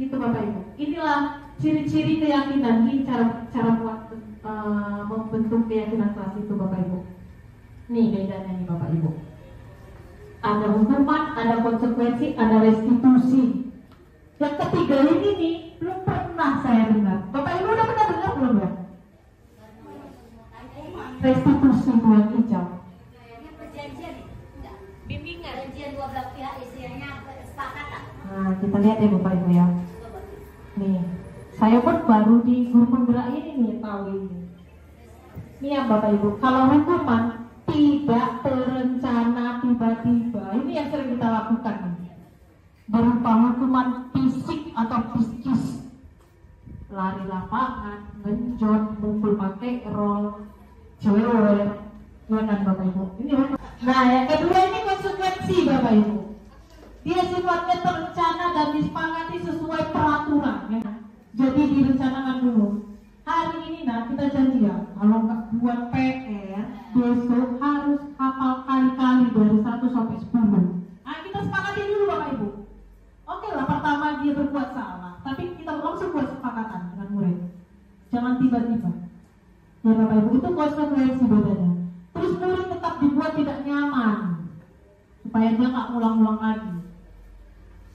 [SPEAKER 5] Itu Bapak Ibu. Inilah ciri-ciri keyakinan, ini cara buat membentuk keyakinan kelas itu Bapak Ibu. Nih bedanya nih Bapak Ibu. Ada hukuman, ada konsekuensi, ada restitusi. Yang ketiga ini nih belum pernah saya dengar. Bapak Ibu udah pernah dengar belum ya? Restitusi bulan hijau.
[SPEAKER 10] Perjanjian, bimbingan, perjanjian dua belah pihak istilahnya kesepakatan.
[SPEAKER 5] Nah kita lihat ya Bapak Ibu ya. Nih, saya pun baru di guru penggerak ini nih tahu ini. Nih ya Bapak Ibu, kalau hukuman tidak terencana tiba-tiba, ini yang sering kita lakukan nih. Berupa hukuman fisik atau psikis, lari lapangan, genjot, mukul pakai roll, cewek, ya kan Bapak Ibu. Ini nah yang kedua ini konsekuensi Bapak Ibu. Dia sifatnya terencana dan disepakati sesuai peraturan ya. Jadi direncanakan dulu. Hari ini nah kita janji ya, kalau nggak buat PR besok harus hafal kali-kali dari 1 sampai 10. Nah kita sepakati dulu Bapak Ibu. Oke lah, pertama dia berbuat salah, tapi kita langsung buat sepakatan dengan murid. Jangan tiba-tiba. Ya Bapak Ibu, itu konsekuensi bedanya. Terus murid tetap dibuat tidak nyaman, supaya dia nggak ulang-ulang lagi.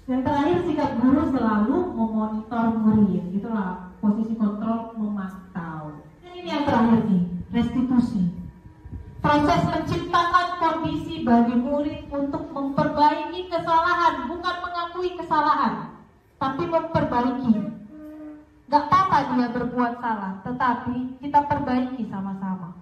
[SPEAKER 5] Yang terakhir, sikap guru selalu memonitor murid. Itulah posisi kontrol, memantau. Dan ini yang terakhir nih, restitusi. Proses menciptakan kondisi bagi murid untuk memperbaiki kesalahan, bukan mengakui kesalahan, tapi memperbaiki. Gak apa-apa dia berbuat salah, tetapi kita perbaiki sama-sama.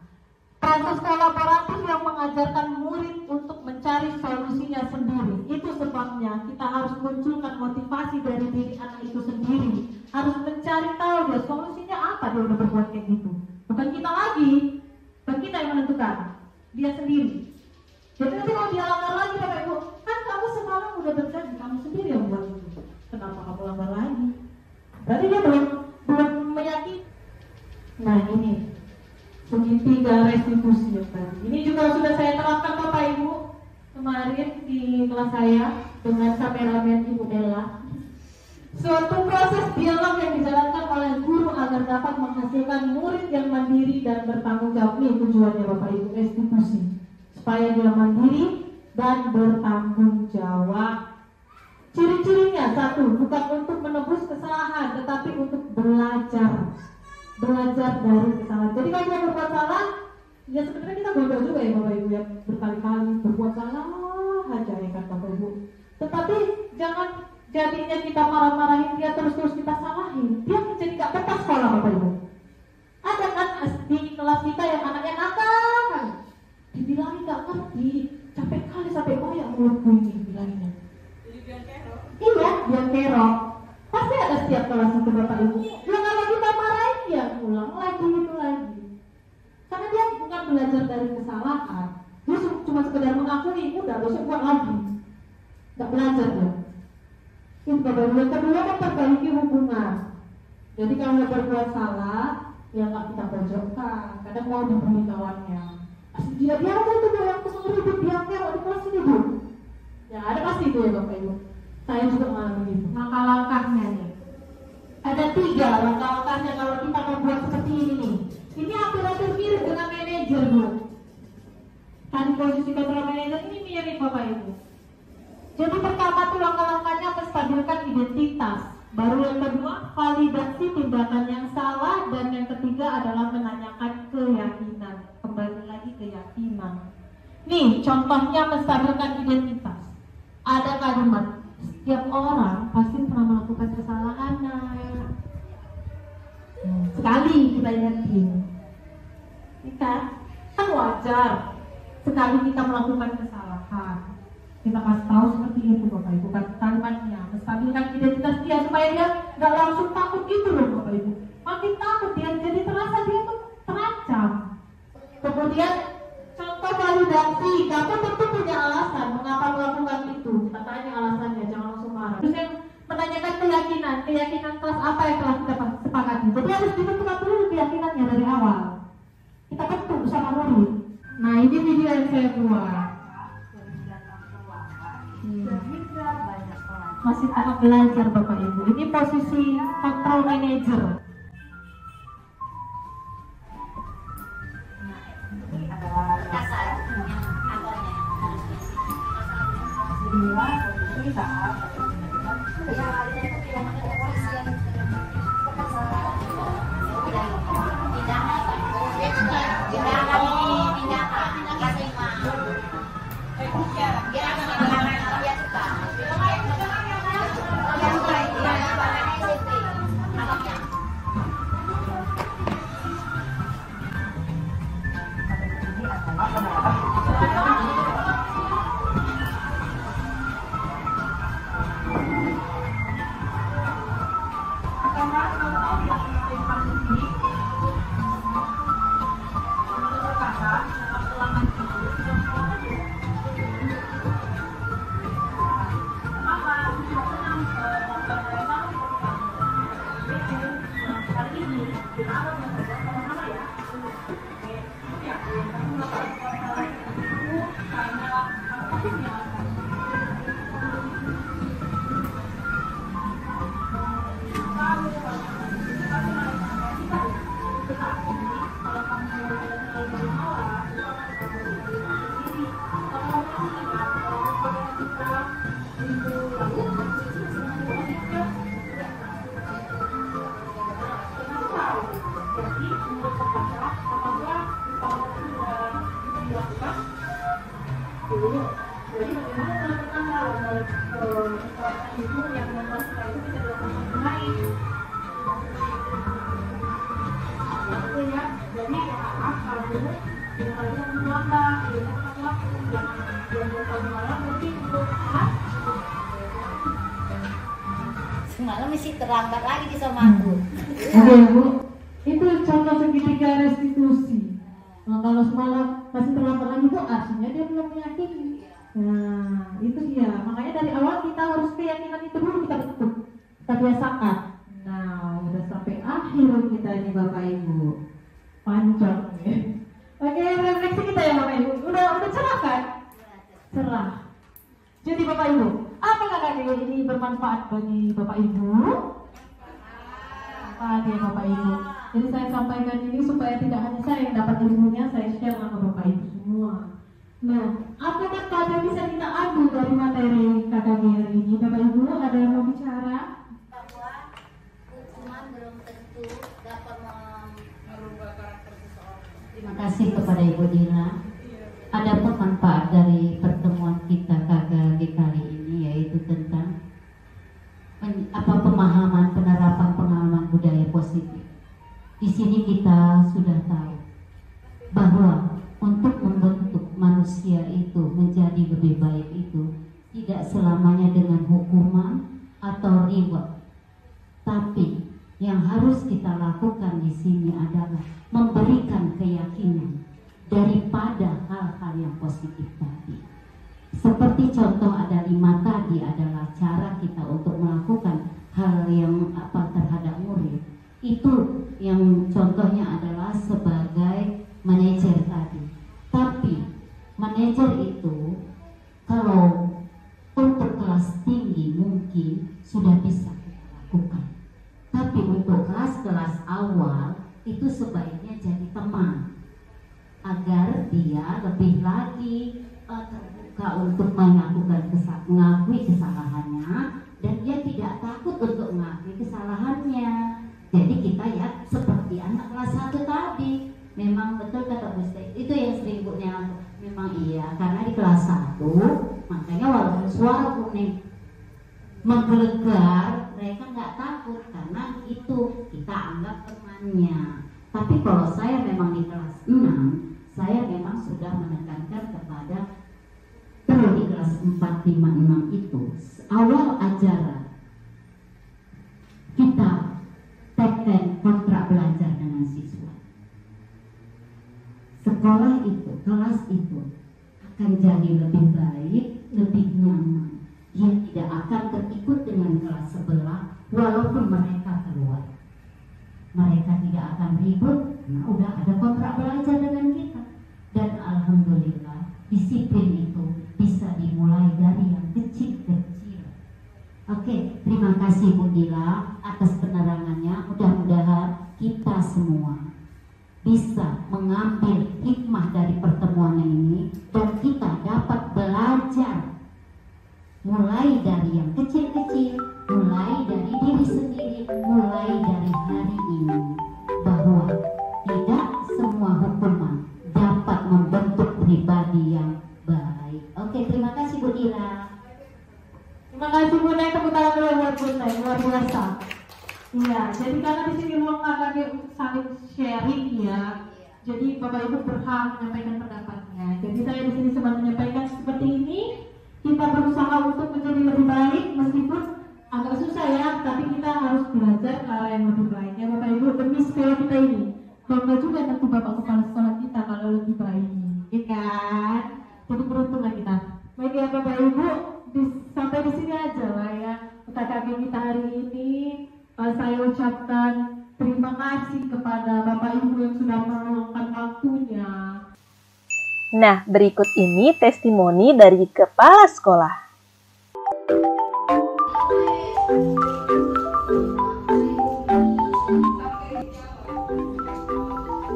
[SPEAKER 5] Proses kolaboratif yang mengajarkan murid untuk mencari solusinya sendiri. Itu sebabnya kita harus munculkan motivasi dari diri anak itu sendiri. Harus mencari tahu dia solusinya apa dia udah berbuat kayak gitu. Bukan kita lagi, bukan kita yang menentukan, dia sendiri. Jadi nanti kalau dia langgar lagi Bapak Ibu, kan kamu semalam udah berjanji, kamu sendiri yang buat itu. Kenapa kamu langgar lagi? Berarti dia belum meyakini. Nah ini segitiga restitusi yang tadi. Ini juga sudah saya terapkan Bapak Ibu kemarin di kelas saya dengan kameramen Ibu Della. Suatu proses dialog yang dijalankan oleh guru agar dapat menghasilkan murid yang mandiri dan bertanggung jawab. Ini tujuannya Bapak Ibu, restitusi. Supaya dia mandiri dan bertanggung jawab. Ciri-cirinya satu, bukan untuk menebus kesalahan, tetapi untuk belajar dari kesalahan. Jadi kalau dia berbuat salah, ya sebenarnya kita bodoh juga ya Bapak Ibu ya, berkali-kali berbuat salah aja ya kan Bapak Ibu. Tetapi jangan jadinya kita marah-marahin dia terus kita salahin, dia menjadi gak betah sekolah Bapak Ibu. Ada kan di kelas kita yang anaknya nakal kan, dibilangin gak ngerti, capek kali sampai koyak mulutku ini bilanginnya. Iya, dia kerok. Pasti ada setiap kelas itu Bapak Ibu. Ya kalau kita marahin dia ulang lagi itu lagi. Karena dia bukan belajar dari kesalahan. Dia cuma sekedar mengakui, udah besok buat lagi. Gak belajar dia. Itu Bapak Ibu. Yang kedua, memperbaiki hubungan. Jadi kalau dia berbuat salah, ya gak kita pojokkan. Kadang mau dibully kawannya. Dia aja tuh yang kesel ribut, dia mau di kelas ini Bu. Ya ada pasti itu ya Bapak Ibu. Saya juga mengalami itu. Langkah-langkahnya nih. Ada 3 langkah-langkahnya kalau kita membuat seperti ini nih. Ini hampir-hampir mirip dengan manajer Bu. Tadi posisi kontrol manajer ini mirip Bapak Ibu. Jadi pertama tuh langkah-langkahnya menstabilkan identitas. Baru yang kedua, validasi tindakan yang salah, dan yang ketiga adalah menanyakan keyakinan. Kembali lagi keyakinan. Nih, contohnya menstabilkan identitas. Ada kalimat, setiap orang pasti pernah melakukan kesalahan. Sekali kita yakin, kan wajar sekali kita melakukan kesalahan. Kita kasih tahu seperti itu Bapak Ibu, kalimatnya menstabilkan identitas dia supaya dia nggak langsung takut gitu loh Bapak Ibu. Makin takut dia jadi terasa dia tuh terancam. Kemudian contoh validasi, kamu tentu punya alasan mengapa melakukan itu. Kita tanya alasannya, jangan langsung marah. Terus yang menanyakan keyakinan kelas apa yang telah kita sepakati. Jadi harus ditentukan dulu keyakinannya dari awal. Kita bentuk bersama murid. Nah, ini video yang saya buat. Masih tahap belajar Bapak Ibu. Ini posisi control manager.
[SPEAKER 10] Semalam masih terlambat lagi di sama aku.
[SPEAKER 5] Oke Bu, itu contoh segitiga restitusi. Nah, kalau semalam masih terlambat lagi itu artinya dia belum meyakini. Nah, itu dia. Makanya dari awal kita harus keyakinan itu dulu kita bentuk, kita biasakan. Nah, udah sampai akhir kita ini Bapak Ibu. Panjang ya. Oke, refleksi kita ya Bapak Ibu. Udah cerah kan? Cerah. Jadi Bapak Ibu, apakah kakak ini bermanfaat bagi Bapak Ibu? Manfaat ya Bapak Ibu. Jadi saya sampaikan ini supaya tidak hanya saya yang dapat ilmunya, saya share sama Bapak Ibu semua. Nah, apakah ada bisa kita ambil dari materi KKG hari ini? Bapak Ibu ada yang mau bicara?
[SPEAKER 10] Bahwa hukuman belum tentu dapat merubah karakter seseorang.
[SPEAKER 2] Terima kasih kepada Ibu Dina. Ada manfaat dari pertemuan kita KKG kali ini, yaitu tentang pemahaman penerapan budaya positif. Di sini kita sudah tahu bahwa untuk membentuk manusia itu menjadi lebih baik itu tidak selamanya dengan hukuman atau reward, tapi yang harus kita lakukan di sini adalah memberikan keyakinan daripada hal-hal yang positif tadi. Seperti contoh ada 5 tadi adalah cara kita untuk melakukan hal yang terhadap murid. Itu yang contohnya adalah sebagai manajer tadi. Tapi manajer itu kalau untuk kelas tinggi mungkin sudah bisa kita lakukan. Tapi untuk kelas-kelas awal itu sebaiknya jadi teman, agar dia lebih lagi terbuka untuk mengakui kesalahannya, dan dia tidak takut untuk mengakui tahu, makanya walaupun suara kuning menggelegar, mereka nggak takut karena itu kita anggap temannya. Tapi kalau saya memang di kelas 6, saya memang sudah menekankan kepada perlu di kelas 4, 5, 6 itu awal ajaran kita teken kontrak belajar dengan siswa. Sekolah itu, kelas itu akan jadi lebih baik, lebih nyaman. Dia tidak akan terikut dengan kelas sebelah walaupun mereka keluar. Mereka tidak akan ribut karena udah ada kontrak belajar dengan kita. Dan alhamdulillah disiplin itu bisa dimulai dari yang kecil-kecil. Oke, terima kasih Bu Dila atas penerangannya. Mudah-mudahan kita semua bisa mengambil hikmah dari pertemuan ini dan kita dapat belajar mulai dari yang kecil-kecil, mulai dari diri sendiri, mulai dari hari ini, bahwa tidak semua hukuman dapat membentuk pribadi yang baik. Oke, terima kasih Bu Dila.
[SPEAKER 5] Terima kasih Bu Nay, tepuk tangan dulu buat Bu Nay, luar biasa. Iya, jadi karena di sini ruang akan saling sharing ya. Jadi Bapak Ibu berhak menyampaikan pendapatnya. Jadi saya di sini cuma menyampaikan seperti ini. Kita berusaha untuk menjadi lebih baik meskipun agak susah ya, tapi kita harus belajar ke arah yang lebih baik ya Bapak Ibu, demi sekolah kita ini. Bangga juga nanti Bapak Kepala Sekolah kita kalau lebih baik, ya kan? Jadi beruntunglah kita. Baik ya Bapak Ibu, sampai di sini aja lah ya KKG kita hari ini. Saya ucapkan terima kasih kepada Bapak Ibu yang sudah meluangkan waktunya.
[SPEAKER 1] Nah, berikut ini testimoni dari kepala sekolah.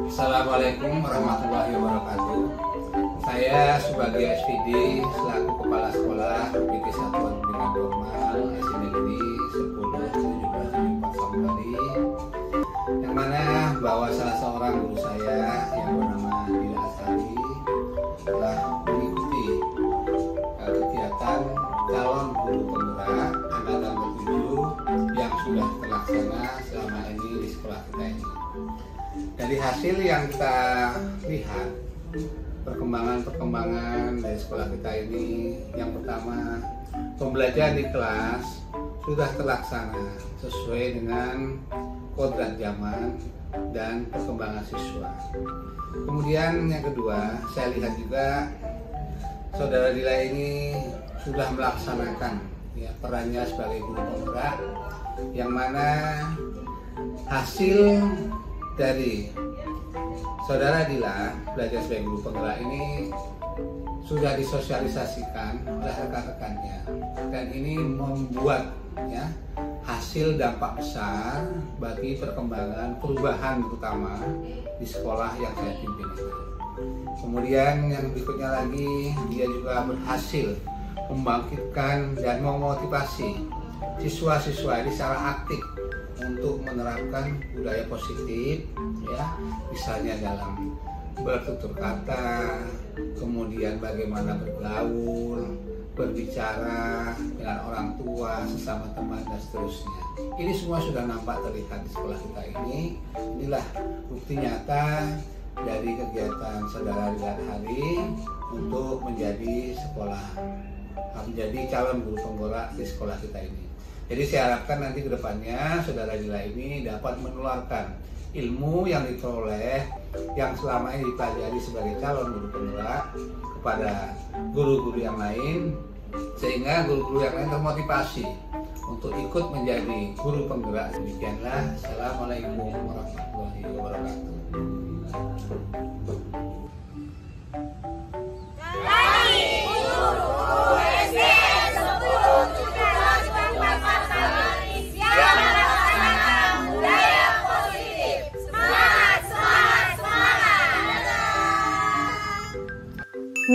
[SPEAKER 4] Assalamualaikum warahmatullahi wabarakatuh. Saya sebagai SPD selaku kepala sekolah PD Satuan Pendidikan Normal SD Negeri 10 17 Sambari, yang mana bahwa salah seorang guru saya yang bernama Dila Asari telah mengikuti kegiatan calon guru penggerak angkatan ke-7 yang sudah terlaksana selama ini di sekolah kita ini. Dari hasil yang kita lihat, perkembangan dari sekolah kita ini, yang pertama, pembelajaran di kelas sudah terlaksana sesuai dengan kodrat zaman dan perkembangan siswa. Kemudian yang kedua, saya lihat juga Saudara Dila ini sudah melaksanakan ya, perannya sebagai guru penggerak, yang mana hasil dari Saudara Dila belajar sebagai guru penggerak ini sudah disosialisasikan oleh rekan-rekannya, dan ini membuat ya hasil dampak besar bagi perkembangan perubahan terutama di sekolah yang saya pimpin ini. Kemudian yang berikutnya lagi, dia juga berhasil membangkitkan dan memotivasi siswa-siswa ini secara aktif untuk menerapkan budaya positif ya, misalnya dalam bertutur kata, kemudian bagaimana bergaul, berbicara dengan orang tua, sesama teman, dan seterusnya. Ini semua sudah nampak terlihat di sekolah kita ini. Inilah bukti nyata dari kegiatan Saudara Dila hari untuk menjadi calon guru penggerak di sekolah kita ini. Jadi saya harapkan nanti ke depannya Saudara Dila ini dapat menularkan ilmu yang diperoleh yang selama ini dipelajari sebagai calon guru penggerak kepada guru-guru yang lain, sehingga guru-guru yang lain termotivasi untuk ikut menjadi guru penggerak. Demikianlah. Assalamualaikum warahmatullahi wabarakatuh.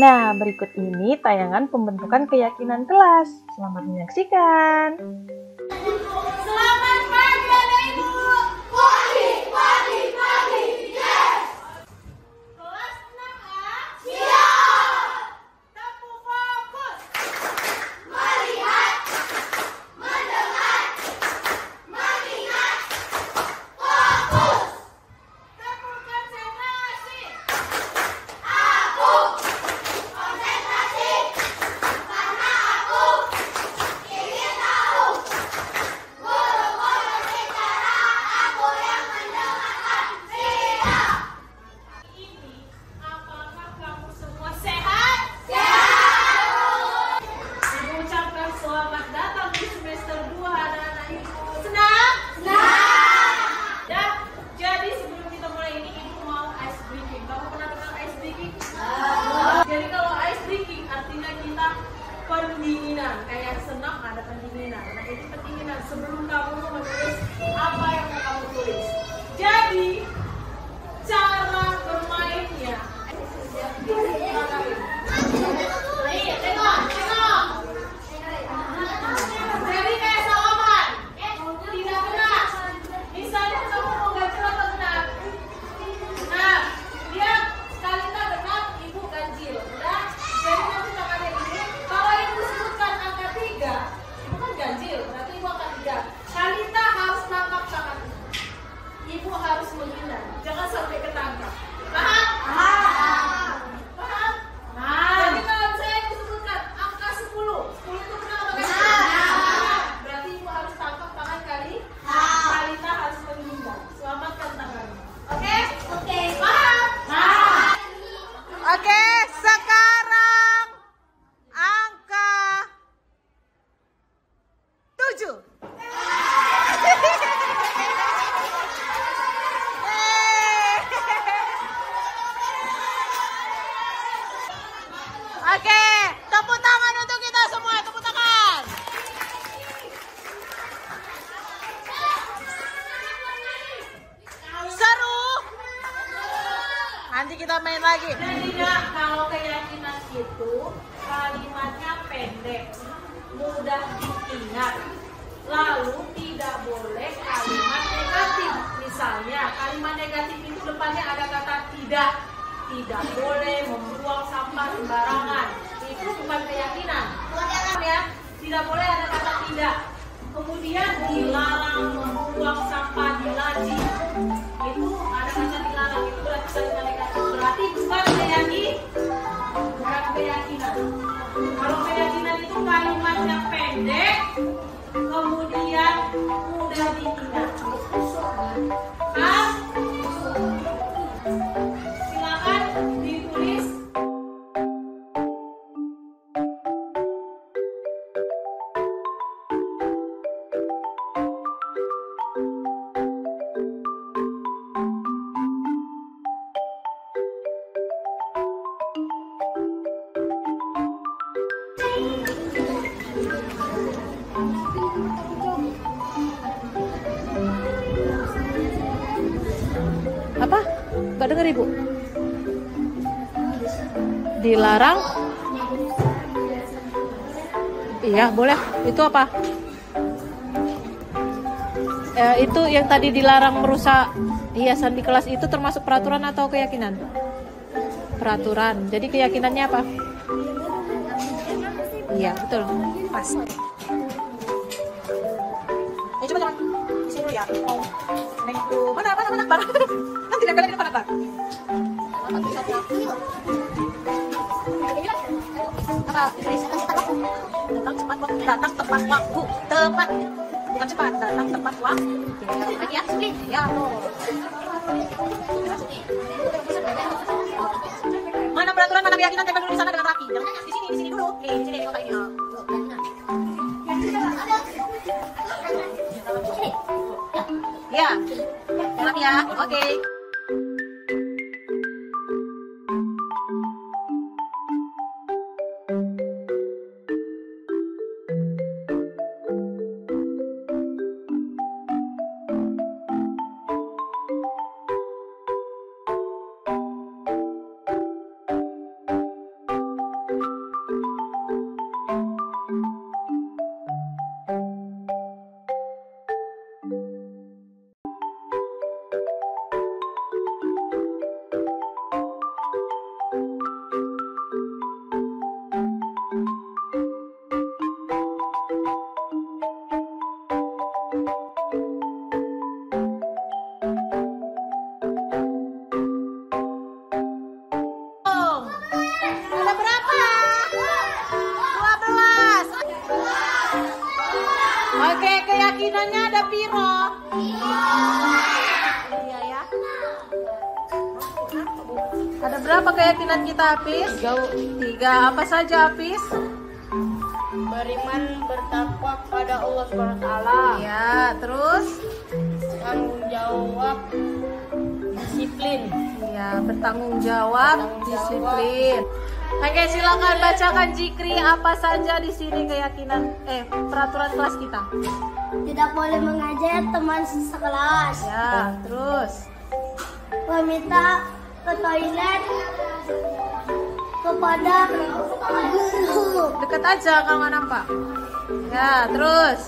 [SPEAKER 1] Nah, berikut ini tayangan pembentukan keyakinan kelas. Selamat menyaksikan.
[SPEAKER 6] Selamat pagi adik-ibu. Pagi, yes. Kelas 6A. Siap. Tepuk fokus.
[SPEAKER 11] pendinginan. Kayak senam ada pendinginan. Nah, itu pendinginan sebelum kamu menulis apa yang mau kamu tulis. Jadi cara bermainnya. Jadi kayak salaman, tidak kena. Misalnya kamu mau ganjil atau genap. Nah, dia sekali tak genap, ibu ganjil. Udah, jadi nanti tangannya ini. Kalau ibu sebutkan angka 3, ibu kan ganjil, berarti ibu angka 3. Kalita harus nangkap tangan ibu harus menghindar, jangan sampai ketangkap. Paham? Paham? Jadi kalau saya ibu sebutkan angka 10 itu kena apa enggak? Berarti ibu harus tangkap tangan Kalita harus menghindar. Selamatkan tangannya. Oke? Oke. Paham?
[SPEAKER 8] Oke, sekarang angka 7. Oke, tepuk tangan untuk kita semua, tepuk tangan. Seru. Nanti kita main lagi.
[SPEAKER 11] Jadi Kak, kalau keyakinan itu kalimatnya pendek, mudah diingat. Lalu tidak boleh kalimat negatif. Misalnya kalimat negatif itu depannya ada kata tidak. Tidak boleh membuang sampah sembarangan. Itu bukan keyakinan. Ya, tidak boleh ada kata tidak. Kemudian dilarang membuang sampah di laji. Itu ada kata dilarang. Itu berarti kalimat negatif. Berarti bukan keyakinan. Kalau keyakinan itu kalimatnya pendek, kemudian mudah diingat. Silakan ditulis.
[SPEAKER 8] Apa? Gak dengar ibu? Dilarang? Iya boleh. Itu apa? Itu yang tadi dilarang merusak hiasan di kelas itu termasuk peraturan atau keyakinan? Peraturan. Jadi keyakinannya apa? Iya betul. Pas. Coba jangan di sini dulu ya. Mana? Nanti nempelin di depan apa? Datang tepat waktu. Bukan cepat, datang tepat waktu. Lagi ya, ya tuh. Mana peraturan, mana keyakinan, tempel dulu di sana dengan rapi. Di sini dulu. Nih, di sini kota ini. Ya, rapi ya. Oke. Oke, keyakinannya ada piro? Iya ya. Ada berapa keyakinan kita, Apis? 3. Apa saja, Apis?
[SPEAKER 12] Beriman, bertakwa kepada Allah SWT.
[SPEAKER 8] Iya, terus?
[SPEAKER 12] Tanggung jawab, disiplin.
[SPEAKER 8] Iya, bertanggung jawab, disiplin.
[SPEAKER 11] Oke, silakan bacakan Jikri apa saja di sini keyakinan peraturan kelas kita.
[SPEAKER 6] Tidak boleh mengejek teman sekelas.
[SPEAKER 11] Ya, terus
[SPEAKER 6] Meminta ke toilet kepada guru.
[SPEAKER 11] deket aja kalau nggak nampak. Ya, terus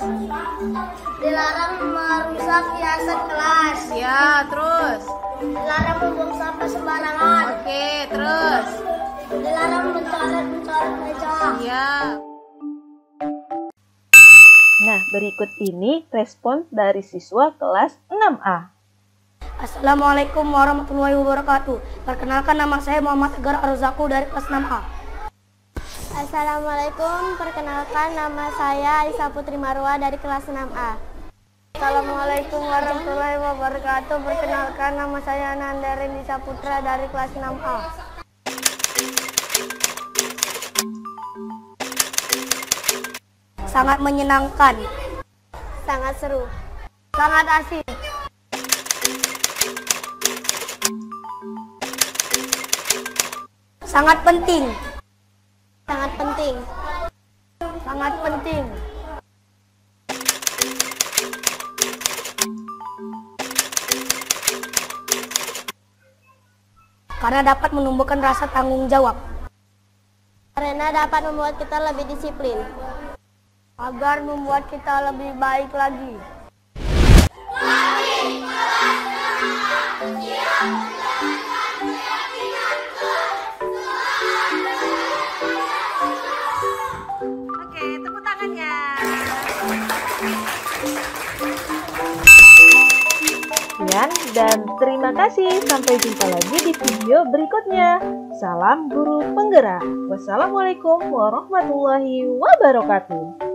[SPEAKER 6] Dilarang merusak hiasan kelas.
[SPEAKER 11] ya, terus
[SPEAKER 6] Dilarang membuang sampah sembarangan.
[SPEAKER 11] oke, terus
[SPEAKER 6] Dilarang mencoret-mencoret meja.
[SPEAKER 11] ya.
[SPEAKER 1] Nah, berikut ini respons dari siswa kelas 6A.
[SPEAKER 6] Assalamualaikum warahmatullahi wabarakatuh. Perkenalkan, nama saya Muhammad Tegar Arzaku dari kelas 6A. Assalamualaikum, perkenalkan nama saya Aisyah Putri Marwa dari kelas 6A. Assalamualaikum warahmatullahi wabarakatuh. Perkenalkan, nama saya Nanda Rendisa Putra dari kelas 6A. Sangat menyenangkan. Sangat seru. Sangat asik. Sangat penting. Sangat penting. Sangat penting. Karena dapat menumbuhkan rasa tanggung jawab. Karena dapat membuat kita lebih disiplin. Agar membuat kita lebih baik lagi.
[SPEAKER 11] Oke, tepuk tangannya.
[SPEAKER 1] Sekian dan terima kasih. Sampai jumpa lagi di video berikutnya. Salam guru penggerak. Wassalamualaikum warahmatullahi wabarakatuh.